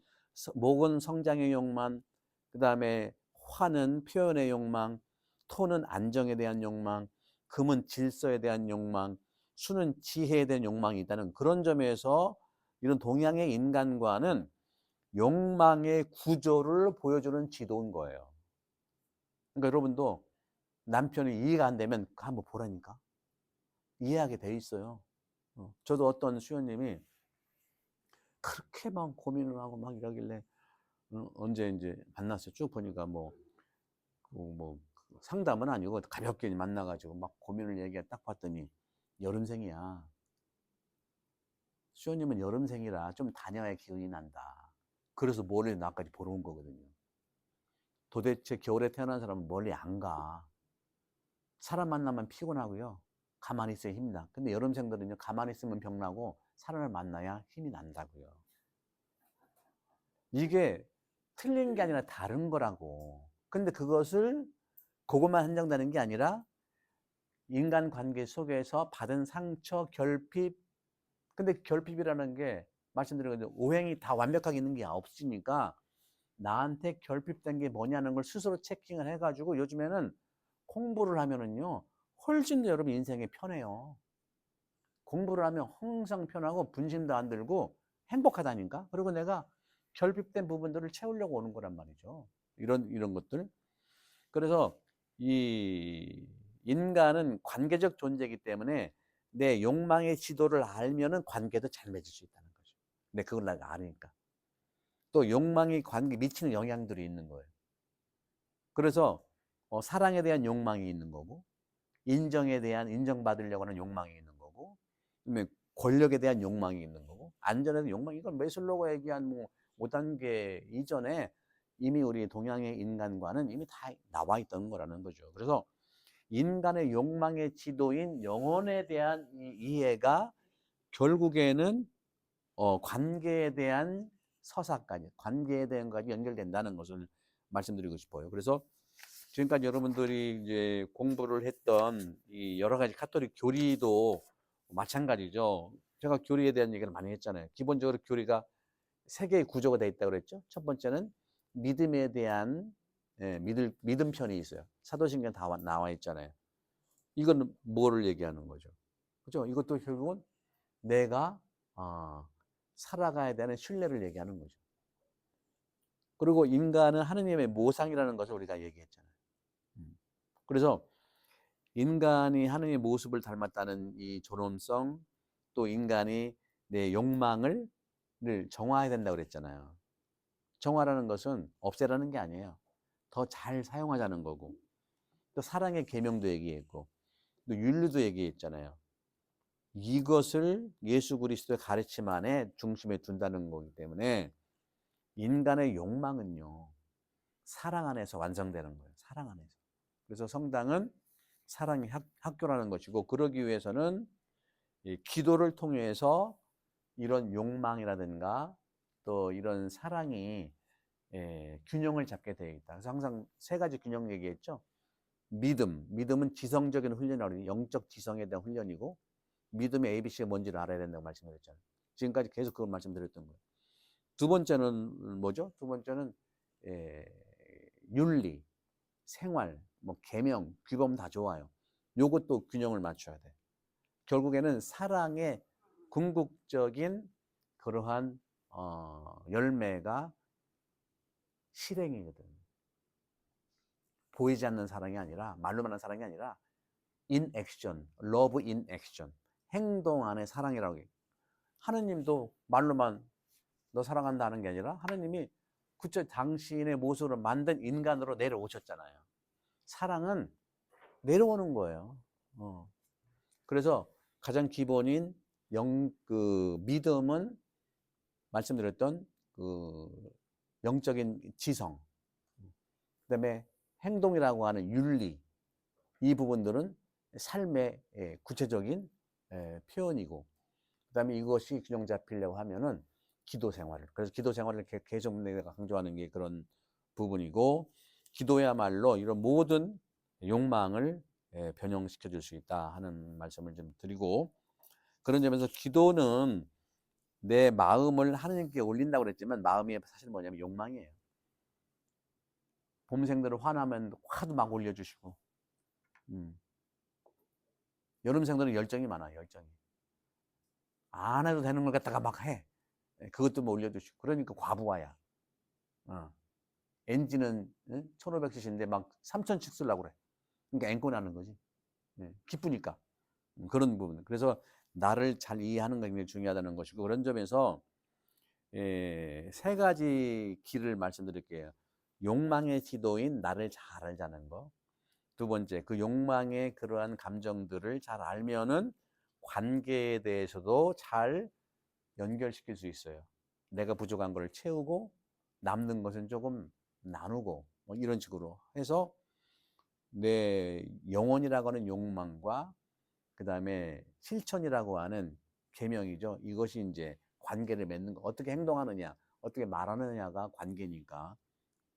목은 성장의 욕망, 그 다음에 화는 표현의 욕망, 토는 안정에 대한 욕망, 금은 질서에 대한 욕망, 수는 지혜에 대한 욕망이 있다는 그런 점에서 이런 동양의 인간과는 욕망의 구조를 보여주는 지도인 거예요. 그러니까 여러분도 남편이 이해가 안 되면 한번 보라니까. 이해하게 돼 있어요. 저도 어떤 수녀님이 그렇게 막 고민을 하고 막 이러길래 언제 이제 만났어요. 쭉 보니까 뭐 상담은 아니고 가볍게 만나가지고 막 고민을 얘기해 딱 봤더니 여름생이야. 수녀님은 여름생이라 좀 다녀야 기운이 난다. 그래서 멀리 나까지 보러 온 거거든요. 도대체 겨울에 태어난 사람은 멀리 안 가. 사람 만나면 피곤하고요. 가만히 있어야 힘이 나. 근데 여름생들은요, 가만히 있으면 병나고 사람을 만나야 힘이 난다고요. 이게 틀린 게 아니라 다른 거라고. 근데 그것만 한정되는 게 아니라 인간관계 속에서 받은 상처, 결핍. 근데 결핍이라는 게 말씀드린 건데 오행이 다 완벽하게 있는 게 없으니까 나한테 결핍된 게 뭐냐는 걸 스스로 체킹을 해가지고 요즘에는 공부를 하면은요, 훨씬 더 여러분 인생이 편해요. 공부를 하면 항상 편하고 분심도 안 들고 행복하다니까. 그리고 내가 결핍된 부분들을 채우려고 오는 거란 말이죠. 이런 것들. 그래서 이 인간은 관계적 존재이기 때문에 내 욕망의 지도를 알면은 관계도 잘 맺을 수 있다는 거죠. 근데 그걸 내가 아니까. 또 욕망이 관계에 미치는 영향들이 있는 거예요. 그래서 사랑에 대한 욕망이 있는 거고, 인정받으려고 하는 욕망이 있는 거고, 그다음에 권력에 대한 욕망이 있는 거고, 안전에 대한 욕망. 이건 메슬로가 얘기한 5단계 이전에 이미 우리 동양의 인간과는 이미 다 나와 있던 거라는 거죠. 그래서 인간의 욕망의 지도인 영혼에 대한 이해가 결국에는 관계에 대한 서사까지, 관계에 대한 것까지 연결된다는 것을 말씀드리고 싶어요. 그래서 지금까지 여러분들이 이제 공부를 했던 이 여러 가지 카톨릭 교리도 마찬가지죠. 제가 교리에 대한 얘기를 많이 했잖아요. 기본적으로 교리가 세 개의 구조가 되어 있다고 그랬죠. 첫 번째는 믿음에 대한 믿음 편이 있어요. 사도신경 다 나와 있잖아요. 이건 뭐를 얘기하는 거죠? 그죠? 이것도 결국은 내가 살아가야 되는 신뢰를 얘기하는 거죠. 그리고 인간은 하느님의 모상이라는 것을 우리가 얘기했잖아요. 그래서 인간이 하느님의 모습을 닮았다는 이 존엄성, 또 인간이 내 욕망을 정화해야 된다고 그랬잖아요. 정화라는 것은 없애라는 게 아니에요. 더 잘 사용하자는 거고, 또 사랑의 계명도 얘기했고, 또 윤리도 얘기했잖아요. 이것을 예수 그리스도의 가르침 안에 중심에 둔다는 거기 때문에 인간의 욕망은요, 사랑 안에서 완성되는 거예요. 사랑 안에서. 그래서 성당은 사랑의 학교라는 것이고, 그러기 위해서는 기도를 통해서 이런 욕망이라든가 또 이런 사랑이 균형을 잡게 되어 있다. 그래서 항상 세 가지 균형 얘기했죠. 믿음은 지성적인 훈련이라고, 영적 지성에 대한 훈련이고, 믿음의 ABC가 뭔지를 알아야 된다고 말씀드렸잖아요. 지금까지 계속 그걸 말씀드렸던 거예요. 두 번째는 뭐죠? 두 번째는 윤리, 생활, 계명, 규범 다 좋아요. 요것도 균형을 맞춰야 돼. 결국에는 사랑의 궁극적인 그러한 열매가 실행이거든. 보이지 않는 사랑이 아니라, 말로만 하는 사랑이 아니라 in action, love in action, 행동 안에 사랑이라고 해요. 하느님도 말로만 너 사랑한다 하는 게 아니라 하나님이 그쵸, 당신의 모습으로 만든 인간으로 내려오셨잖아요. 사랑은 내려오는 거예요. 그래서 가장 기본인 믿음은 말씀드렸던 영적인 지성, 그다음에 행동이라고 하는 윤리, 이 부분들은 삶의 구체적인 표현이고, 그다음에 이것이 균형 잡히려고 하면은 기도 생활을, 그래서 기도 생활을 계속 내가 강조하는 게 그런 부분이고, 기도야말로 이런 모든 욕망을 변형시켜 줄 수 있다 하는 말씀을 좀 드리고, 그런 점에서 기도는 내 마음을 하나님께 올린다고 그랬지만 마음이 사실 뭐냐면 욕망이에요. 봄생들은 화나면 화도 막 올려주시고, 여름생들은 열정이 많아요. 열정이 안 해도 되는 걸 갖다가 막 해. 그것도 뭐 올려주시고. 그러니까 과부하야. 엔진은 1500cc인데 막 3000씩 쓰려고 그래. 그러니까 앵꼬 나는 거지. 기쁘니까. 그런 부분. 그래서 나를 잘 이해하는 게 굉장히 중요하다는 것이고, 그런 점에서 세 가지 길을 말씀드릴게요. 욕망의 지도인 나를 잘 알자는 거. 두 번째, 그 욕망의 그러한 감정들을 잘 알면은 관계에 대해서도 잘 연결시킬 수 있어요. 내가 부족한 걸 채우고 남는 것은 조금 나누고 뭐 이런 식으로 해서 내 영혼이라고 하는 욕망과 그 다음에 실천이라고 하는 계명이죠. 이것이 이제 관계를 맺는 거. 어떻게 행동하느냐, 어떻게 말하느냐가 관계니까.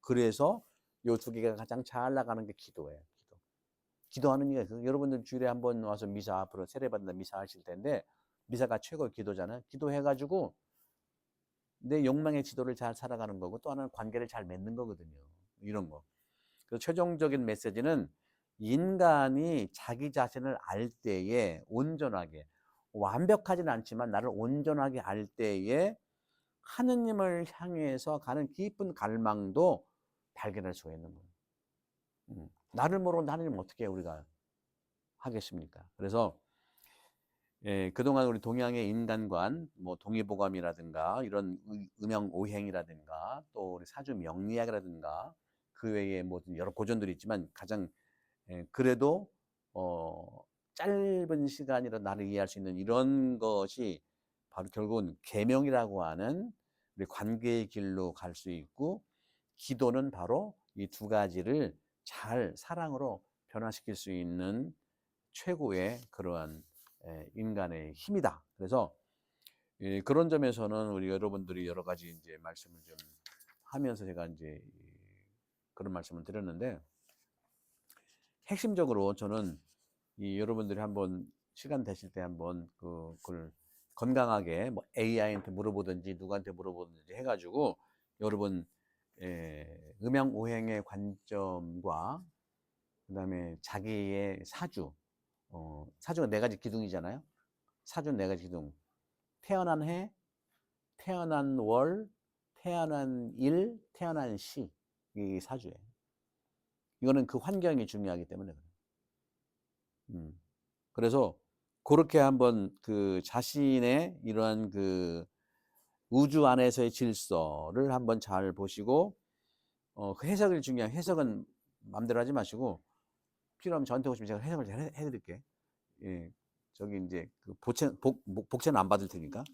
그래서 요 두 개가 가장 잘 나가는 게 기도예요. 기도하는 게, 여러분들 주일에 한번 와서 미사 앞으로 세례받는다 미사 하실 텐데, 미사가 최고의 기도잖아요. 기도해가지고 내 욕망의 지도를 잘 살아가는 거고, 또 하나는 관계를 잘 맺는 거거든요. 이런 거. 그래서 최종적인 메시지는 인간이 자기 자신을 알 때에 온전하게, 완벽하진 않지만 나를 온전하게 알 때에 하느님을 향해서 가는 깊은 갈망도 발견할 수가 있는 거예요. 나를 모르는데 하느님 어떻게 우리가 하겠습니까? 그래서 그동안 우리 동양의 인간관, 뭐 동의보감이라든가 이런 음양 오행이라든가 또 우리 사주 명리학이라든가 그 외에 뭐 여러 고전들이 있지만 가장 그래도 짧은 시간이라 나를 이해할 수 있는 이런 것이 바로 결국은 계명이라고 하는 우리 관계의 길로 갈 수 있고, 기도는 바로 이 두 가지를 잘 사랑으로 변화시킬 수 있는 최고의 그러한 인간의 힘이다. 그래서 그런 점에서는 우리 여러분들이 여러 가지 이제 말씀을 좀 하면서 제가 이제 그런 말씀을 드렸는데, 핵심적으로 저는 이 여러분들이 한번 시간 되실 때 한번 그걸 건강하게 뭐 AI한테 물어보든지 누구한테 물어보든지 해가지고 여러분 음양 오행의 관점과 그다음에 자기의 사주, 사주가 네 가지 기둥이잖아요. 사주 네 가지 기둥. 태어난 해, 태어난 월, 태어난 일, 태어난 시. 이 사주예요. 이거는 그 환경이 중요하기 때문에 그래요. 그래서 그렇게 한번 그 자신의 이러한 그 우주 안에서의 질서를 한번 잘 보시고, 그 해석이 중요한, 해석은 마음대로 하지 마시고 필요하면 저한테 오시면 제가 해석을 잘 해드릴게. 예, 저기 이제 그 복채는 안 받을 테니까.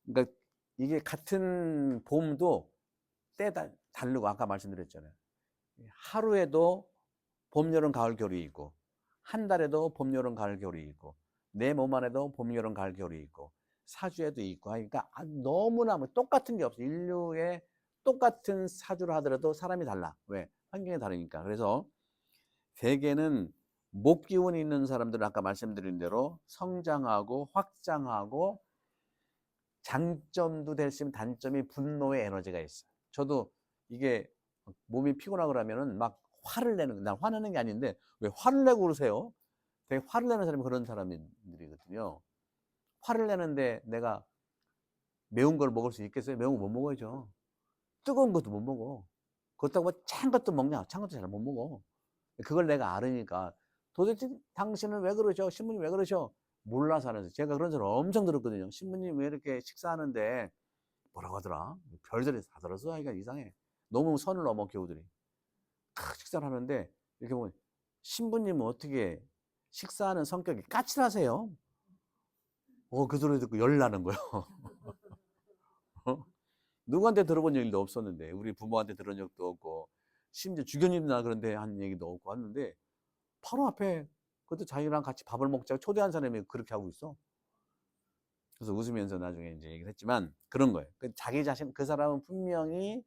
그러니까 이게 같은 봄도 때 다르고 아까 말씀드렸잖아요. 하루에도 봄, 여름, 가을, 겨울이 있고, 한 달에도 봄, 여름, 가을, 겨울이 있고, 내 몸 안에도 봄, 여름, 가을, 겨울이 있고, 사주에도 있고 하니까 너무나 똑같은 게 없어. 인류의 똑같은 사주를 하더라도 사람이 달라. 왜? 환경이 다르니까. 그래서 대개는 목 기운이 있는 사람들은 아까 말씀드린 대로 성장하고 확장하고, 장점도 될 수 있는 단점이 분노의 에너지가 있어요. 저도 이게 몸이 피곤하고 그러면은 막 화를 내는, 난 화내는 게 아닌데 왜 화를 내고 그러세요? 되게 화를 내는 사람이 그런 사람들이거든요. 화를 내는데 내가 매운 걸 먹을 수 있겠어요? 매운 거 못 먹어야죠. 뜨거운 것도 못 먹어. 그렇다고 뭐 찬 것도 먹냐? 찬 것도 잘 못 먹어. 그걸 내가 알으니까 도대체 당신은 왜 그러셔? 신부님 왜 그러셔? 몰라서 하는 거예요. 제가 그런 소리 엄청 들었거든요. 신부님 왜 이렇게 식사하는데 뭐라고 하더라? 별들이 다 들었어. 아이가 이상해. 너무 선을 넘어 교우들이. 식사를 하는데 이렇게 보면 신부님은 어떻게 식사하는 성격이 까칠하세요? 그 소리 듣고 열 나는 거예요. 어? 누구한테 들어본 일도 없었는데, 우리 부모한테 들은 적도 없고, 심지어 주변인이나 그런 데 한 얘기도 없고 하는데, 바로 앞에 그것도 자기랑 같이 밥을 먹자고 초대한 사람이 그렇게 하고 있어. 그래서 웃으면서 나중에 이제 얘기를 했지만 그런 거예요. 자기 자신, 그 사람은 분명히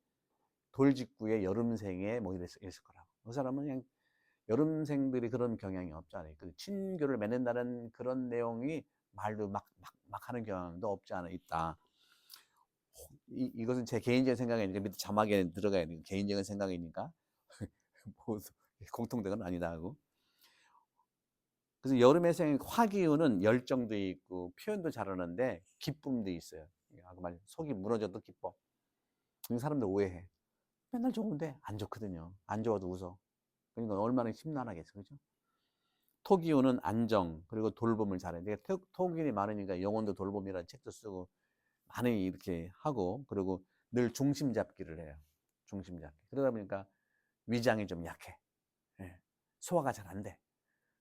돌직구의 여름생에 뭐 이랬을 거라고. 그 사람은 그냥 여름생들이 그런 경향이 없잖아요. 그 친교를 맺는다는 그런 내용이 말도 막 하는 경향도 없지 않아 있다. 이것은 제 개인적인 생각이니까 밑에 자막에 들어가야 되는 개인적인 생각이니까 뭐 공통된 건 아니다 하고. 그래서 여름의 생 화기운은 열정도 있고 표현도 잘하는데 기쁨도 있어요. 아까 말 속이 무너져도 기뻐. 사람들 오해해. 맨날 좋은데 안 좋거든요. 안 좋아도 웃어. 그러니까 얼마나 심란하겠어, 그죠? 토기운은 안정 그리고 돌봄을 잘해. 내가 토기운이 많으니까 영혼도 돌봄이라는 책도 쓰고 많이 이렇게 하고, 그리고 늘 중심 잡기를 해요. 중심 잡기. 그러다 보니까 위장이 좀 약해. 예. 소화가 잘 안 돼.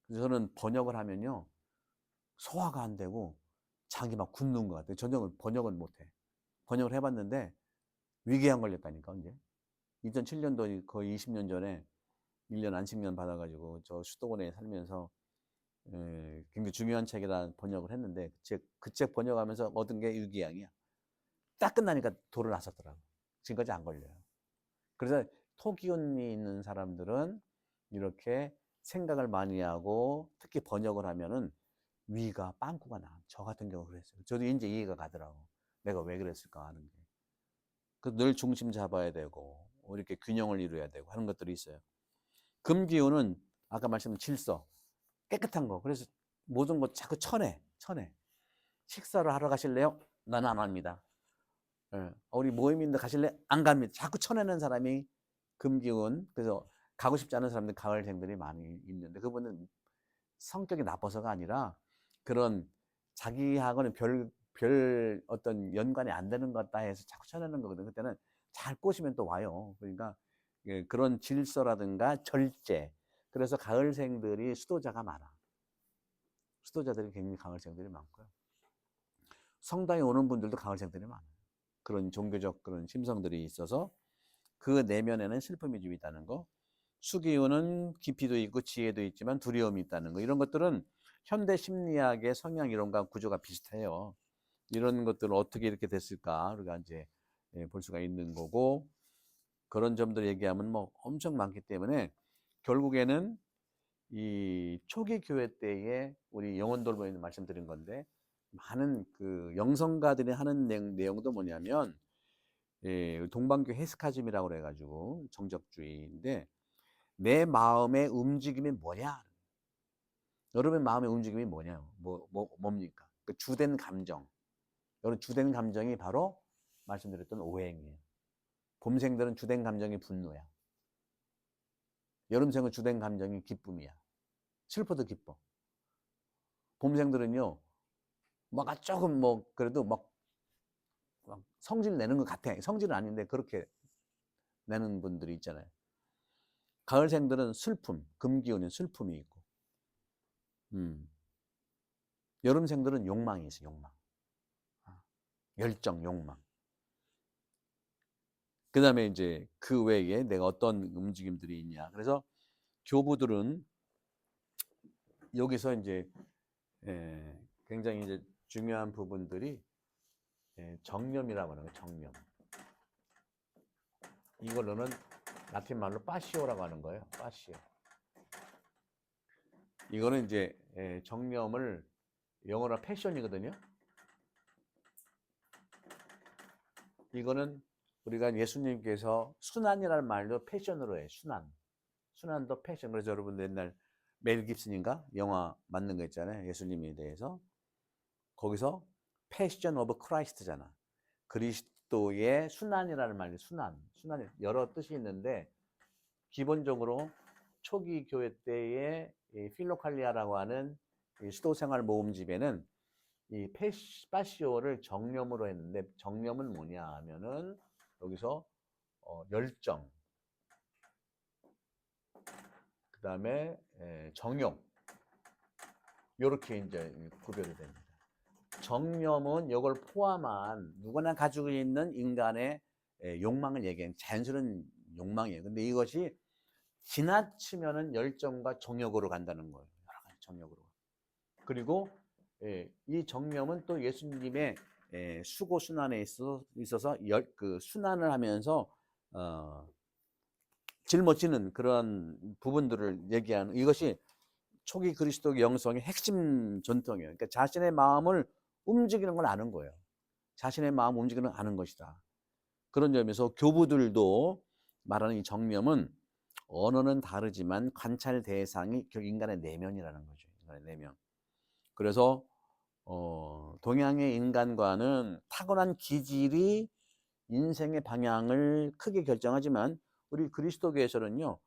그래서 저는 번역을 하면요, 소화가 안 되고 장이 막 굳는 것 같아요. 번역을 못 해. 번역을 해봤는데 위궤양 걸렸다니까, 이제. 2007년도 거의 20년 전에 1년 안식년 받아가지고 저 수도원에 살면서 굉장히 중요한 책이라 번역을 했는데 그 책 번역하면서 얻은 게 위궤양이야. 딱 끝나니까 돌을 놨었더라고. 지금까지 안 걸려요. 그래서 토기운이 있는 사람들은 이렇게 생각을 많이 하고 특히 번역을 하면은 위가 빵꾸가 나. 저 같은 경우 그랬어요. 저도 이제 이해가 가더라고. 내가 왜 그랬을까 하는 게. 늘 중심 잡아야 되고 이렇게 균형을 이루어야 되고 하는 것들이 있어요. 금기운은 아까 말씀드린 질서, 깨끗한 거. 그래서 모든 거 자꾸 쳐내. 식사를 하러 가실래요? 나는 안 합니다. 우리 모임인데 가실래? 안 갑니다. 자꾸 쳐내는 사람이 금기운. 그래서 가고 싶지 않은 사람들, 가을생들이 많이 있는데 그분은 성격이 나빠서가 아니라 그런 자기하고는 별 어떤 연관이 안 되는 것 같다 해서 자꾸 쳐내는 거거든. 그때는 잘 꼬시면 또 와요. 그러니까 그런 질서라든가 절제. 그래서 가을생들이 수도자가 많아. 수도자들이 굉장히 가을생들이 많고요. 성당에 오는 분들도 가을생들이 많아요. 그런 종교적 그런 심성들이 있어서 그 내면에는 슬픔이 좀 있다는 거. 수기운은 깊이도 있고 지혜도 있지만 두려움이 있다는 거. 이런 것들은 현대 심리학의 성향 이론과 구조가 비슷해요. 이런 것들을 어떻게 이렇게 됐을까 우리가 이제 볼 수가 있는 거고, 그런 점들 얘기하면 뭐 엄청 많기 때문에 결국에는 이 초기 교회 때에 우리 영혼 돌봄에 말씀드린 건데, 많은 그 영성가들이 하는 내용도 뭐냐면 동방교 헤스카즘이라고 그래가지고 정적주의인데, 내 마음의 움직임이 뭐냐? 여러분의 마음의 움직임이 뭐냐? 뭡니까? 그 주된 감정. 여러분 주된 감정이 바로 말씀드렸던 오행이에요. 봄생들은 주된 감정이 분노야. 여름생은 주된 감정이 기쁨이야. 슬퍼도 기뻐. 봄생들은요, 막 조금 뭐 그래도 막 성질 내는 것 같아. 성질은 아닌데 그렇게 내는 분들이 있잖아요. 가을생들은 슬픔, 금기운은 슬픔이 있고, 여름생들은 욕망이 있어, 욕망. 열정, 욕망. 그 다음에 이제 그 외에 내가 어떤 움직임들이 있냐. 그래서 교부들은 여기서 이제 굉장히 이제 중요한 부분들이 정념이라고 하는 거예요, 정념. 이걸로는 라틴 말로 파시오라고 하는 거예요, 파시오. 이거는 이제 정념을 영어로 패션이거든요. 이거는 우리가 예수님께서 순환이라는 말로 패션으로 해요. 순환도 패션. 그래서 여러분 옛날 멜 깁슨인가 영화 만든 거 있잖아요, 예수님에 대해서. 거기서 패션 오브 크라이스트잖아. 그리스도의 순환이라는 말이 순환 여러 뜻이 있는데, 기본적으로 초기 교회 때의 필로칼리아라고 하는 수도생활 모음집에는 이 파시오를 정념으로 했는데 정념은 뭐냐 하면은 여기서 열정, 그 다음에 정욕 이렇게 이제 구별이 됩니다. 정념은 이걸 포함한 누구나 가지고 있는 인간의 욕망을 얘기하는 자연스러운 욕망이에요. 근데 이것이 지나치면은 열정과 정욕으로 간다는 거예요. 여러 가지 정욕으로. 그리고 이 정념은 또 예수님의 수고 순환에 있어서 그 순환을 하면서 짊어지는 그런 부분들을 얘기하는, 이것이 초기 그리스도 영성의 핵심 전통이에요. 그러니까 자신의 마음을 움직이는 걸 아는 거예요. 자신의 마음 움직이는 걸 아는 것이다. 그런 점에서 교부들도 말하는 이 정념은 언어는 다르지만 관찰 대상이 결국 인간의 내면이라는 거죠. 인간의 내면. 그래서 동양의 인간과는 타고난 기질이 인생의 방향을 크게 결정하지만 우리 그리스도교에서는요,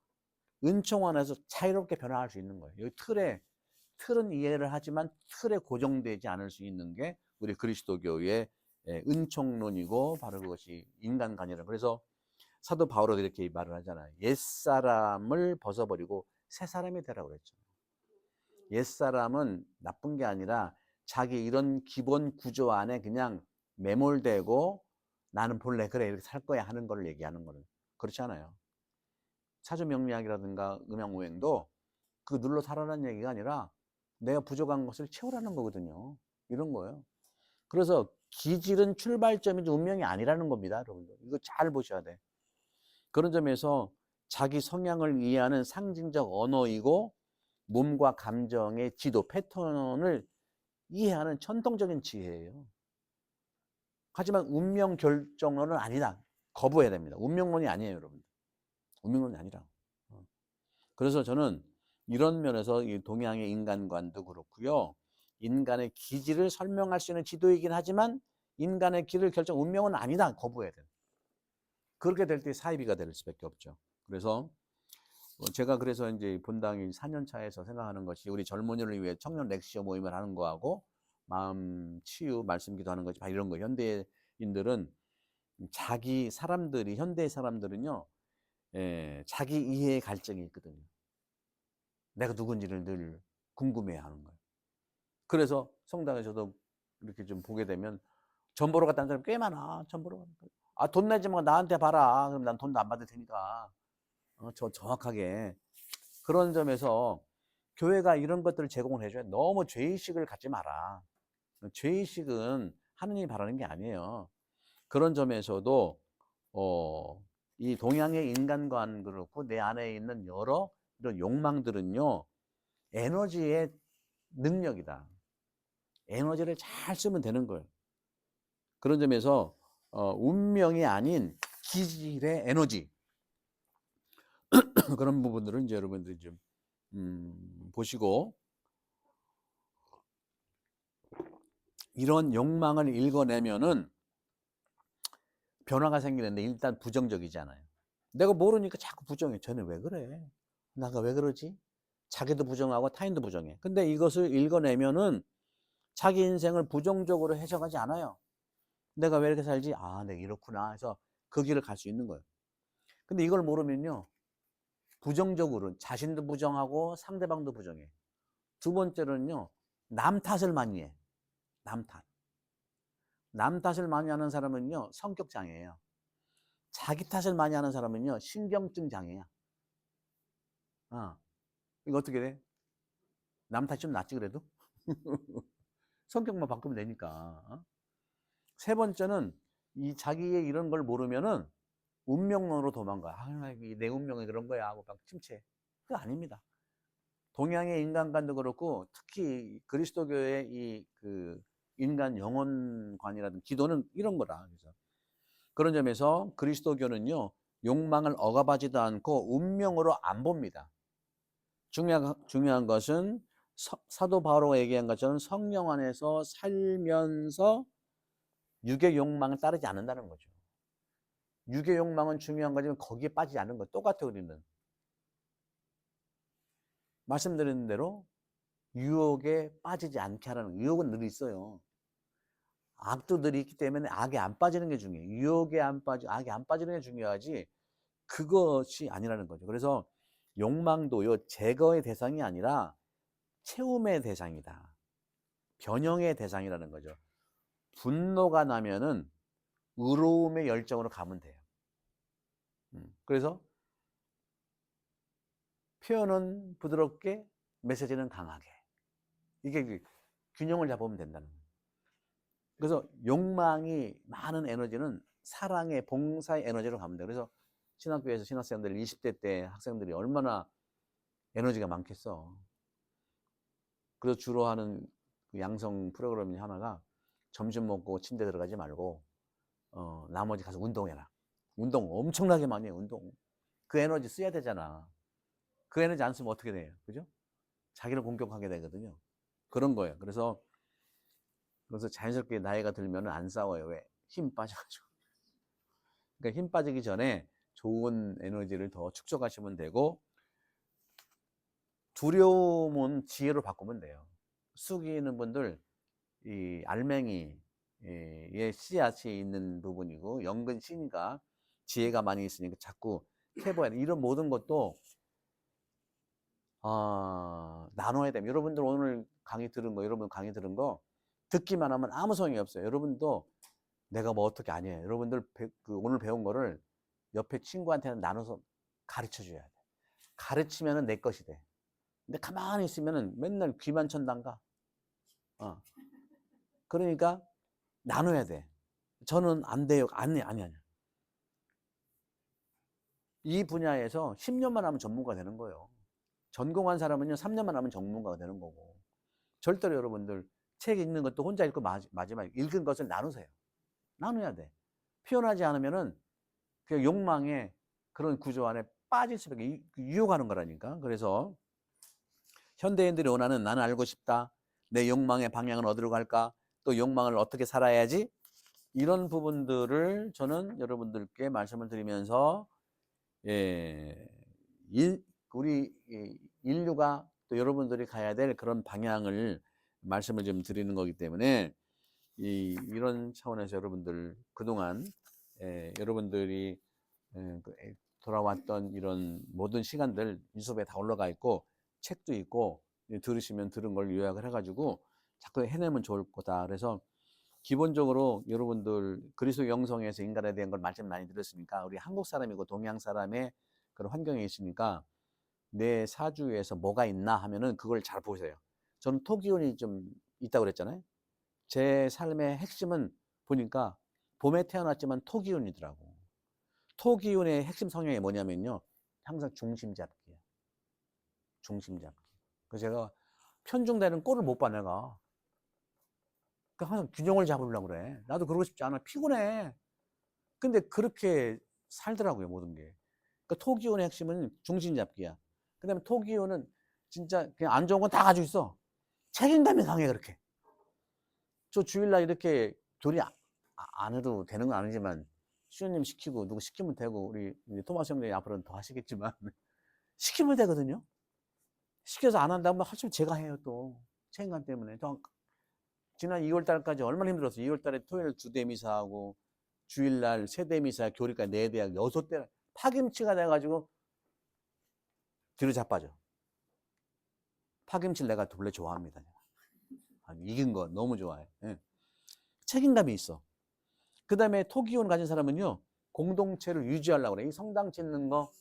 은총 안에서 자유롭게 변화할 수 있는 거예요. 이 틀은 이해를 하지만 틀에 고정되지 않을 수 있는 게 우리 그리스도교의 은총론이고 바로 그것이 인간관이라. 그래서 사도 바울도 이렇게 말을 하잖아요. 옛사람을 벗어버리고 새사람이 되라고 그랬죠. 옛사람은 나쁜 게 아니라 자기 이런 기본 구조 안에 그냥 매몰되고 나는 본래 그래 이렇게 살 거야 하는 걸 얘기하는 거는 그렇지 않아요. 사주명리학이라든가 음양오행도 그 눌러 살아라는 얘기가 아니라 내가 부족한 것을 채우라는 거거든요. 이런 거예요. 그래서 기질은 출발점이지 운명이 아니라는 겁니다, 여러분들. 이거 잘 보셔야 돼. 그런 점에서 자기 성향을 이해하는 상징적 언어이고 몸과 감정의 지도, 패턴을 이해하는 전통적인 지혜예요. 하지만 운명 결정론은 아니다. 거부해야 됩니다. 운명론이 아니에요, 여러분. 운명론이 아니라. 그래서 저는 이런 면에서 이 동양의 인간관도 그렇고요. 인간의 기질을 설명할 수 있는 지도이긴 하지만 인간의 길을 결정 운명은 아니다. 거부해야 돼요. 그렇게 될 때 사이비가 될 수밖에 없죠. 그래서 제가 그래서 이제 본당이 4년 차에서 생각하는 것이 우리 젊은이를 위해 청년 렉시어 모임을 하는 거하고 마음 치유 말씀 기도하는 것이 이런 거. 현대인들은 현대 사람들은요, 자기 이해의 갈증이 있거든요. 내가 누군지를 늘 궁금해하는 거예요. 그래서 성당에서도 이렇게 좀 보게 되면 전 보러 갔다는 사람이 꽤 많아. 전 보러 갔다. 돈 내지 마. 나한테 봐라. 그럼 난 돈도 안 받을 테니까. 정확하게. 그런 점에서 교회가 이런 것들을 제공을 해줘야 너무 죄의식을 갖지 마라. 죄의식은 하느님이 바라는 게 아니에요. 그런 점에서도 이 동양의 인간관 그렇고 내 안에 있는 여러 이런 욕망들은요, 에너지의 능력이다. 에너지를 잘 쓰면 되는 거예요. 그런 점에서 운명이 아닌 기질의 에너지 그런 부분들은 이제 여러분들이 좀 보시고 이런 욕망을 읽어내면은 변화가 생기는데 일단 부정적이잖아요. 내가 모르니까 자꾸 부정해. 쟤는 왜 그래? 나가 왜 그러지? 자기도 부정하고 타인도 부정해. 근데 이것을 읽어내면은 자기 인생을 부정적으로 해석하지 않아요. 내가 왜 이렇게 살지? 내가 이렇구나 해서 그 길을 갈 수 있는 거예요. 근데 이걸 모르면요, 부정적으로 자신도 부정하고 상대방도 부정해. 두 번째로는요, 남 탓을 많이 해. 남 탓. 남 탓을 많이 하는 사람은요, 성격 장애예요. 자기 탓을 많이 하는 사람은요, 신경증 장애야. 이거 어떻게 돼? 남 탓이 좀 낫지 그래도? 성격만 바꾸면 되니까. 세 번째는 이 자기의 이런 걸 모르면은 운명론으로 도망가. 내 운명이 그런 거야 하고 막 침체. 그거 아닙니다. 동양의 인간관도 그렇고 특히 그리스도교의 이 그 인간 영혼관이라든 기도는 이런 거라. 그래서 그런 점에서 그리스도교는요, 욕망을 억압하지도 않고 운명으로 안 봅니다. 중요한 것은 사도 바로가 얘기한 것처럼 성령 안에서 살면서 육의 욕망을 따르지 않는다는 거죠. 육의 욕망은 중요한 거지만 거기에 빠지지 않는 거 똑같아요. 우리는 말씀드린 대로 유혹에 빠지지 않게 하라는, 유혹은 늘 있어요. 악도들이 있기 때문에 악에 안 빠지는 게 중요해요. 유혹에 안 빠지고 악에 안 빠지는 게 중요하지 그것이 아니라는 거죠. 그래서 욕망도요 제거의 대상이 아니라 채움의 대상이다. 변형의 대상이라는 거죠. 분노가 나면은 의로움의 열정으로 가면 돼요. 그래서 표현은 부드럽게 메시지는 강하게 이게 균형을 잡으면 된다는 거예요. 그래서 욕망이 많은 에너지는 사랑의 봉사의 에너지로 가면 돼요. 그래서 신학교에서 신학생들 20대 때 학생들이 얼마나 에너지가 많겠어. 그래서 주로 하는 그 양성 프로그램 하나가 점심 먹고 침대 들어가지 말고 나머지 가서 운동해라. 운동 엄청나게 많이 해. 운동. 그 에너지 써야 되잖아. 그 에너지 안 쓰면 어떻게 돼요? 그죠? 자기를 공격하게 되거든요. 그런 거예요. 그래서 자연스럽게 나이가 들면 안 싸워요. 왜? 힘 빠져가지고. 그러니까 힘 빠지기 전에 좋은 에너지를 더 축적하시면 되고, 두려움은 지혜로 바꾸면 돼요. 숙이는 분들, 이 알맹이의 씨앗이 있는 부분이고, 연근 씨니까 지혜가 많이 있으니까 자꾸 캐봐야 돼. 이런 모든 것도, 나눠야 됩니다. 여러분들 오늘 강의 들은 거, 여러분 강의 들은 거, 듣기만 하면 아무 소용이 없어요. 여러분도 내가 뭐 어떻게 아니에요. 여러분들 오늘 배운 거를 옆에 친구한테는 나눠서 가르쳐 줘야 돼. 가르치면은 내 것이 돼. 근데 가만히 있으면은 맨날 귀만 천단가. 그러니까 나눠야 돼. 저는 안 돼요. 아니. 이 분야에서 10년만 하면 전문가 되는 거예요. 전공한 사람은요, 3년만 하면 전문가가 되는 거고. 절대로 여러분들 책 읽는 것도 혼자 읽고 마지막에 읽은 것을 나누세요. 나눠야 돼. 표현하지 않으면은 그 욕망의 그런 구조 안에 빠질 수밖에 유혹하는 거라니까. 그래서 현대인들이 원하는 나는 알고 싶다. 내 욕망의 방향은 어디로 갈까? 또 욕망을 어떻게 살아야지? 이런 부분들을 저는 여러분들께 말씀을 드리면서 예, 우리 인류가 또 여러분들이 가야 될 그런 방향을 말씀을 좀 드리는 거기 때문에 이런 차원에서 여러분들 그동안 여러분들이 돌아왔던 이런 모든 시간들 유튜브에 다 올라가 있고 책도 있고 들으시면 들은 걸 요약을 해가지고 자꾸 해내면 좋을 거다. 그래서 기본적으로 여러분들 그리스도 영성에서 인간에 대한 걸 말씀 많이 들었으니까 우리 한국 사람이고 동양 사람의 그런 환경에 있으니까 내 사주에서 뭐가 있나 하면은 그걸 잘 보세요. 저는 토기운이 좀 있다고 그랬잖아요. 제 삶의 핵심은 보니까 봄에 태어났지만 토기운이더라고. 토기운의 핵심 성향이 뭐냐면요. 항상 중심 잡기야. 중심 잡기. 그래서 제가 편중되는 꼴을 못 봐, 내가. 그러니까 항상 균형을 잡으려고 그래. 나도 그러고 싶지 않아. 피곤해. 근데 그렇게 살더라고요, 모든 게. 그러니까 토기운의 핵심은 중심 잡기야. 그 다음에 토기운은 진짜 그냥 안 좋은 건 다 가지고 있어. 책임감이 강해, 그렇게. 저 주일날 이렇게 조리 안 해도 되는 건 아니지만, 수현님 시키고, 누구 시키면 되고, 우리 토마스 형님이 앞으로는 더 하시겠지만, 시키면 되거든요? 시켜서 안 한다면 하시면 제가 해요, 또. 책임감 때문에. 지난 2월 달까지 얼마나 힘들었어. 2월 달에 토요일 2대 미사하고, 주일날 3대 미사, 교리까지 4대학 6대 파김치가 돼가지고, 뒤로 자빠져. 파김치를 내가 원래 좋아합니다. 익은 거 너무 좋아해. 예. 책임감이 있어. 그 다음에 토기운 가진 사람은요, 공동체를 유지하려고 그래. 이 성당 짓는 거,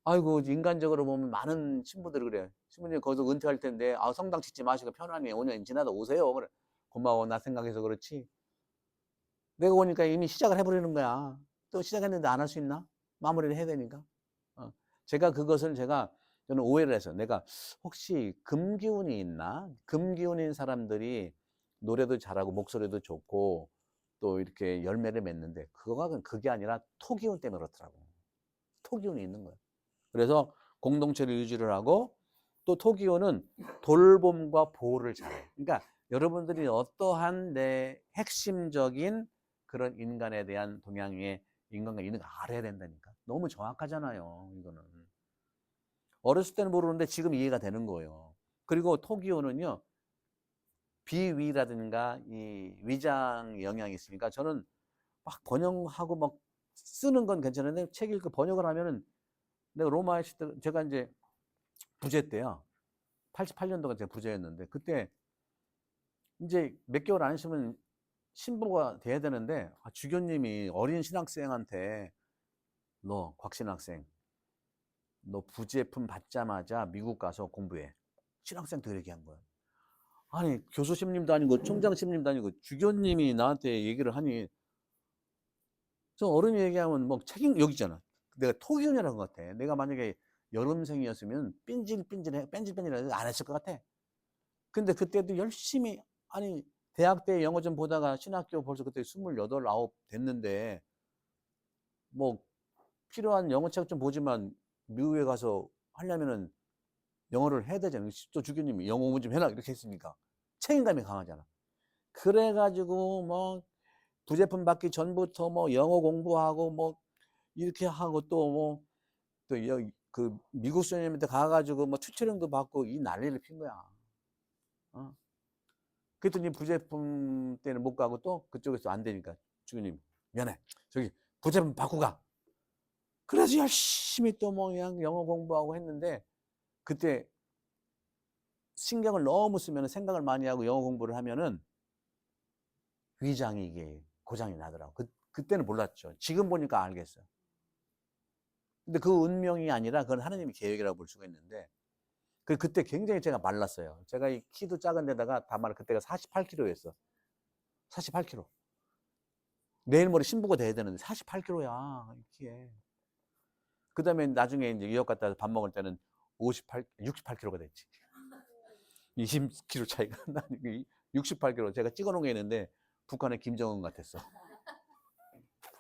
아이고, 인간적으로 보면 많은 신부들이 그래. 신부님 거기서 은퇴할 텐데, 성당 짓지 마시고 편안히 5년 지나다 오세요. 그래. 고마워. 나 생각해서 그렇지. 내가 오니까 이미 시작을 해버리는 거야. 또 시작했는데 안 할 수 있나? 마무리를 해야 되니까. 제가 그것을 저는 오해를 해서 내가 혹시 금기운이 있나? 금기운인 사람들이 노래도 잘하고 목소리도 좋고 또 이렇게 열매를 맺는데 그게 아니라 토기운 때문에 그렇더라고. 토기운이 있는 거야. 그래서 공동체를 유지를 하고 또 토기운은 돌봄과 보호를 잘해. 그러니까 여러분들이 어떠한 내 핵심적인 그런 인간에 대한 동향의 인간과 있는 거 알아야 된다니까. 너무 정확하잖아요, 이거는. 어렸을 때는 모르는데 지금 이해가 되는 거예요. 그리고 토기운은요, 비위라든가 이 위장 영향이 있으니까 저는 막 번역하고 막 쓰는 건 괜찮은데 책 읽고 번역을 하면은 내가 로마에 있을 때 제가 이제 부재 때요. 88년도가 제가 부재였는데 그때 이제 몇 개월 안 있으면 신부가 돼야 되는데 주교님이 어린 신학생한테 너 곽신학생 너 부재품 받자마자 미국 가서 공부해. 신학생들 얘기한 거야. 아니 교수심님도 아니고 총장심님도 아니고 주교님이 나한테 얘기를 하니 저 어른이 얘기하면 뭐 책임 여기잖아. 내가 토기훈이라는 것 같아. 내가 만약에 여름생이었으면 뺀질뺀질해서 안 했을 것 같아. 근데 그때도 열심히 아니 대학 때 영어 좀 보다가 신학교 벌써 그때 28, 9 됐는데 뭐 필요한 영어책 좀 보지만 미국에 가서 하려면은 영어를 해야 되잖아요. 또 주교님이 영어 공부 좀 해라 이렇게 했으니까 책임감이 강하잖아. 그래가지고 뭐 부제품 받기 전부터 뭐 영어 공부하고 뭐 이렇게 하고 또 뭐 또 그 미국 선생님한테 가가지고 뭐 튜터링도 받고 이 난리를 핀 거야. 어? 그랬더니 부제품 때는 못 가고 또 그쪽에서 안 되니까 주교님 미안해 저기 부제품 받고 가. 그래서 열심히 또 뭐 그냥 영어 공부하고 했는데 그때 신경을 너무 쓰면 생각을 많이 하고 영어 공부를 하면은 위장이 이게 고장이 나더라고. 그때는 몰랐죠. 지금 보니까 알겠어요. 근데 그 운명이 아니라 그건 하나님의 계획이라고 볼 수가 있는데 그때 굉장히 제가 말랐어요. 제가 이 키도 작은 데다가 다만 그때가 48kg였어. 48kg. 내일 모레 신부가 돼야 되는데 48kg야. 키에. 그 다음에 나중에 이제 뉴욕 갔다 와서 밥 먹을 때는 68kg가 됐지. 20kg 차이가 나니 68kg. 제가 찍어 놓은 게 있는데 북한의 김정은 같았어.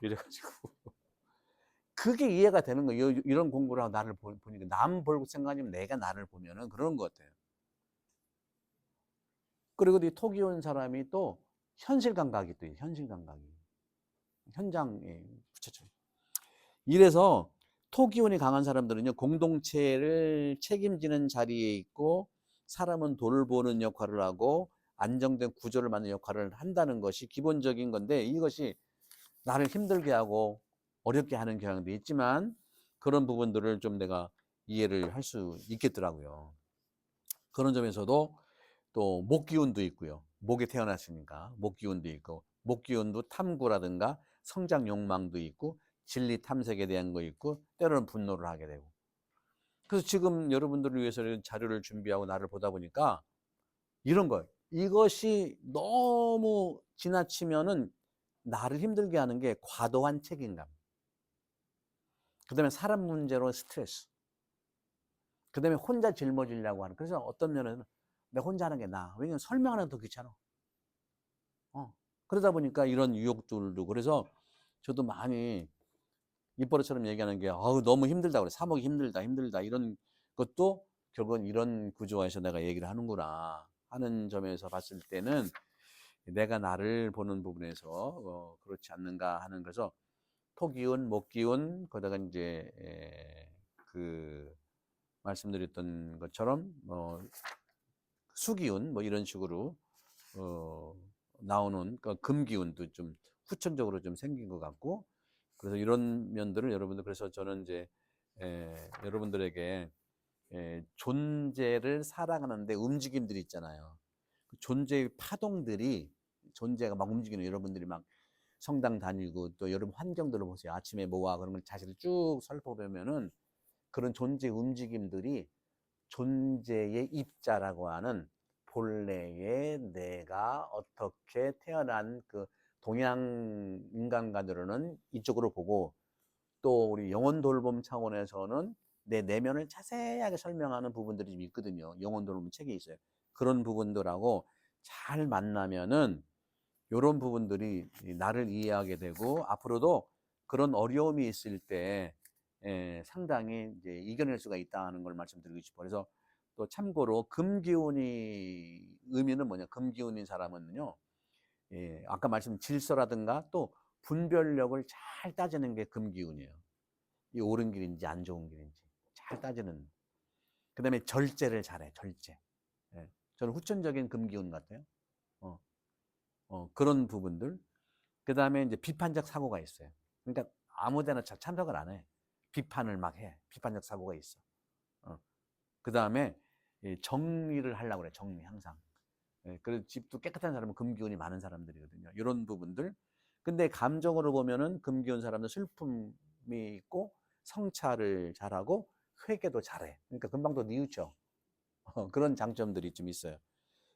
이래가지고. 그게 이해가 되는 거예요. 이런 공부를 하고 나를 보니까 남 볼 생각이면 내가 나를 보면은 그런 것 같아요. 그리고 이 토기 온 사람이 또 현실 감각이 또 현실 감각이 현장에 붙여져. 이래서 토기운이 강한 사람들은요 공동체를 책임지는 자리에 있고 사람은 돌보는 역할을 하고 안정된 구조를 만드는 역할을 한다는 것이 기본적인 건데 이것이 나를 힘들게 하고 어렵게 하는 경향도 있지만 그런 부분들을 좀 내가 이해를 할 수 있겠더라고요. 그런 점에서도 또 목기운도 있고요. 목에 태어났으니까 목기운도 있고 목기운도 탐구라든가 성장 욕망도 있고 진리 탐색에 대한 거 있고 때로는 분노를 하게 되고 그래서 지금 여러분들을 위해서 자료를 준비하고 나를 보다 보니까 이런 거 이것이 너무 지나치면은 나를 힘들게 하는 게 과도한 책임감 그 다음에 사람 문제로 스트레스 그 다음에 혼자 짊어지려고 하는 그래서 어떤 면에는 내가 혼자 하는 게 나아 왜냐면 설명하는 게 더 귀찮아 그러다 보니까 이런 유혹들도 그래서 저도 많이 입버릇처럼 얘기하는 게 너무 힘들다 그래 사목이 힘들다 이런 것도 결국은 이런 구조화에서 내가 얘기를 하는구나 하는 점에서 봤을 때는 내가 나를 보는 부분에서 그렇지 않는가 하는 거죠. 토기운, 목기운, 거기다가 이제 그 말씀드렸던 것처럼 수기운 뭐 이런 식으로 나오는 금기운도 좀 후천적으로 좀 생긴 것 같고 그래서 이런 면들을 여러분들 그래서 저는 이제 여러분들에게 존재를 살아가는데 움직임들이 있잖아요. 그 존재의 파동들이 존재가 막 움직이는 여러분들이 막 성당 다니고 또 여러분 환경들을 보세요. 아침에 뭐와 그런 걸 자세히 쭉 살펴보면은 그런 존재의 움직임들이 존재의 입자라고 하는 본래의 내가 어떻게 태어난 그 동양 인간관으로는 이쪽으로 보고 또 우리 영혼 돌봄 차원에서는 내 내면을 자세하게 설명하는 부분들이 좀 있거든요. 영혼 돌봄 책에 있어요. 그런 부분들하고 잘 만나면은 이런 부분들이 나를 이해하게 되고 앞으로도 그런 어려움이 있을 때 상당히 이제 이겨낼 수가 있다는 걸 말씀드리고 싶어요. 그래서 또 참고로 금기운이 의미는 뭐냐? 금기운인 사람은요. 아까 말씀 질서라든가 또 분별력을 잘 따지는 게 금기운이에요. 이 옳은 길인지 안 좋은 길인지 잘 따지는. 그다음에 절제를 잘해. 절제. 저는 후천적인 금기운 같아요. 어, 그런 부분들. 그 다음에 이제 비판적 사고가 있어요. 그러니까 아무 데나 참석을 안 해. 비판을 막 해. 비판적 사고가 있어. 그 다음에 정리를 하려고 그래. 정리, 항상. 예, 그래서 집도 깨끗한 사람은 금기운이 많은 사람들이거든요. 이런 부분들. 근데 감정으로 보면은 금기운 사람은 슬픔이 있고 성찰을 잘하고 회개도 잘해. 그러니까 금방 또 뉘우쳐. 그런 장점들이 좀 있어요.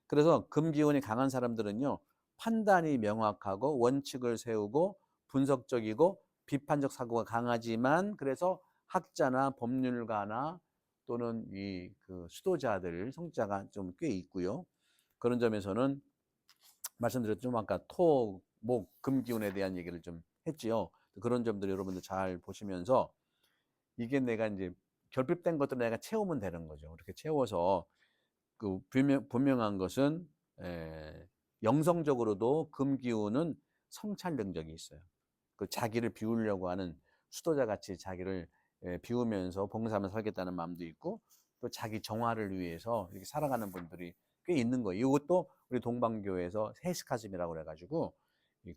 그래서 금기운이 강한 사람들은요, 판단이 명확하고 원칙을 세우고 분석적이고 비판적 사고가 강하지만 그래서 학자나 법률가나 또는 이 그 수도자들 성자가 좀 꽤 있고요. 그런 점에서는 말씀드렸죠. 아까 토, 목, 금 기운에 대한 얘기를 좀 했지요. 그런 점들 여러분들 잘 보시면서 이게 내가 이제 결핍된 것들 내가 채우면 되는 거죠. 이렇게 채워서 그 분명한 것은 영성적으로도 금 기운은 성찰 능력이 있어요. 그 자기를 비우려고 하는 수도자 같이 자기를 비우면서 봉사하며 살겠다는 마음도 있고 또 자기 정화를 위해서 이렇게 살아가는 분들이 꽤 있는 거예요. 이것도 우리 동방교회에서 헤스카즘이라고 그래가지고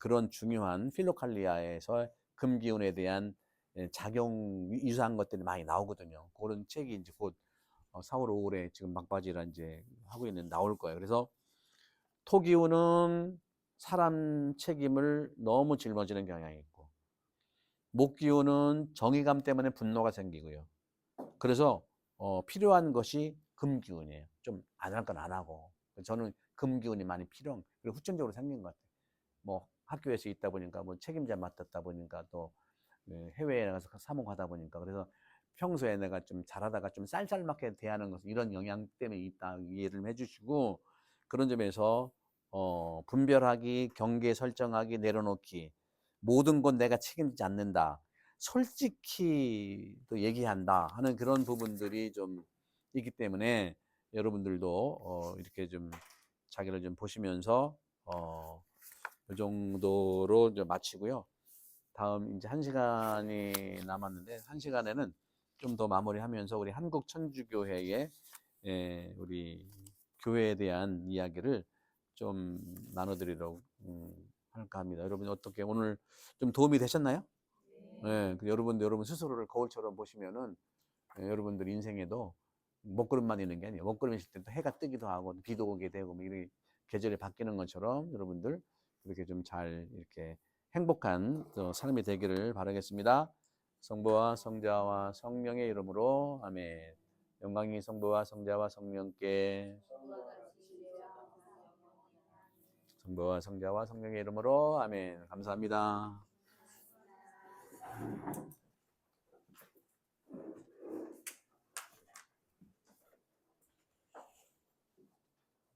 그런 중요한 필로칼리아에서 금기운에 대한 작용 유사한 것들이 많이 나오거든요. 그런 책이 이제 곧 4월, 5월에 지금 막바지라 이제 하고 있는 나올 거예요. 그래서 토기운은 사람 책임을 너무 짊어지는 경향이 있고, 목기운은 정의감 때문에 분노가 생기고요. 그래서 필요한 것이 금기운이에요. 좀 안 할 건 안 하고. 저는 금기운이 많이 필요한, 그리고 후천적으로 생긴 것 같아요. 뭐 학교에서 있다 보니까 뭐 책임자 맡았다 보니까 또 해외에 나가서 사목하다 보니까 그래서 평소에 내가 좀 잘하다가 좀 쌀쌀맞게 대하는 것은 이런 영향 때문에 있다 이해를 해주시고 그런 점에서 분별하기, 경계 설정하기, 내려놓기 모든 건 내가 책임지지 않는다. 솔직히 또 얘기한다 하는 그런 부분들이 좀 있기 때문에 여러분들도 이렇게 좀 자기를 좀 보시면서 이 정도로 이제 마치고요. 다음 이제 1시간이 남았는데 1시간에는 좀 더 마무리하면서 우리 한국천주교회의 우리 교회에 대한 이야기를 좀 나눠드리려고 할까 합니다. 여러분 어떻게 오늘 좀 도움이 되셨나요? 네, 여러분 스스로를 거울처럼 보시면은 여러분들 인생에도 먹구름만 있는 게 아니에요. 먹구름 있을 때 또 해가 뜨기도 하고 비도 오게 되고 뭐 이렇게 계절이 바뀌는 것처럼 여러분들 그렇게 좀 잘 이렇게 행복한 삶이 되기를 바라겠습니다. 성부와 성자와 성령의 이름으로 아멘. 영광이 성부와 성자와 성령께 성부와 성자와 성령의 이름으로 아멘. 감사합니다.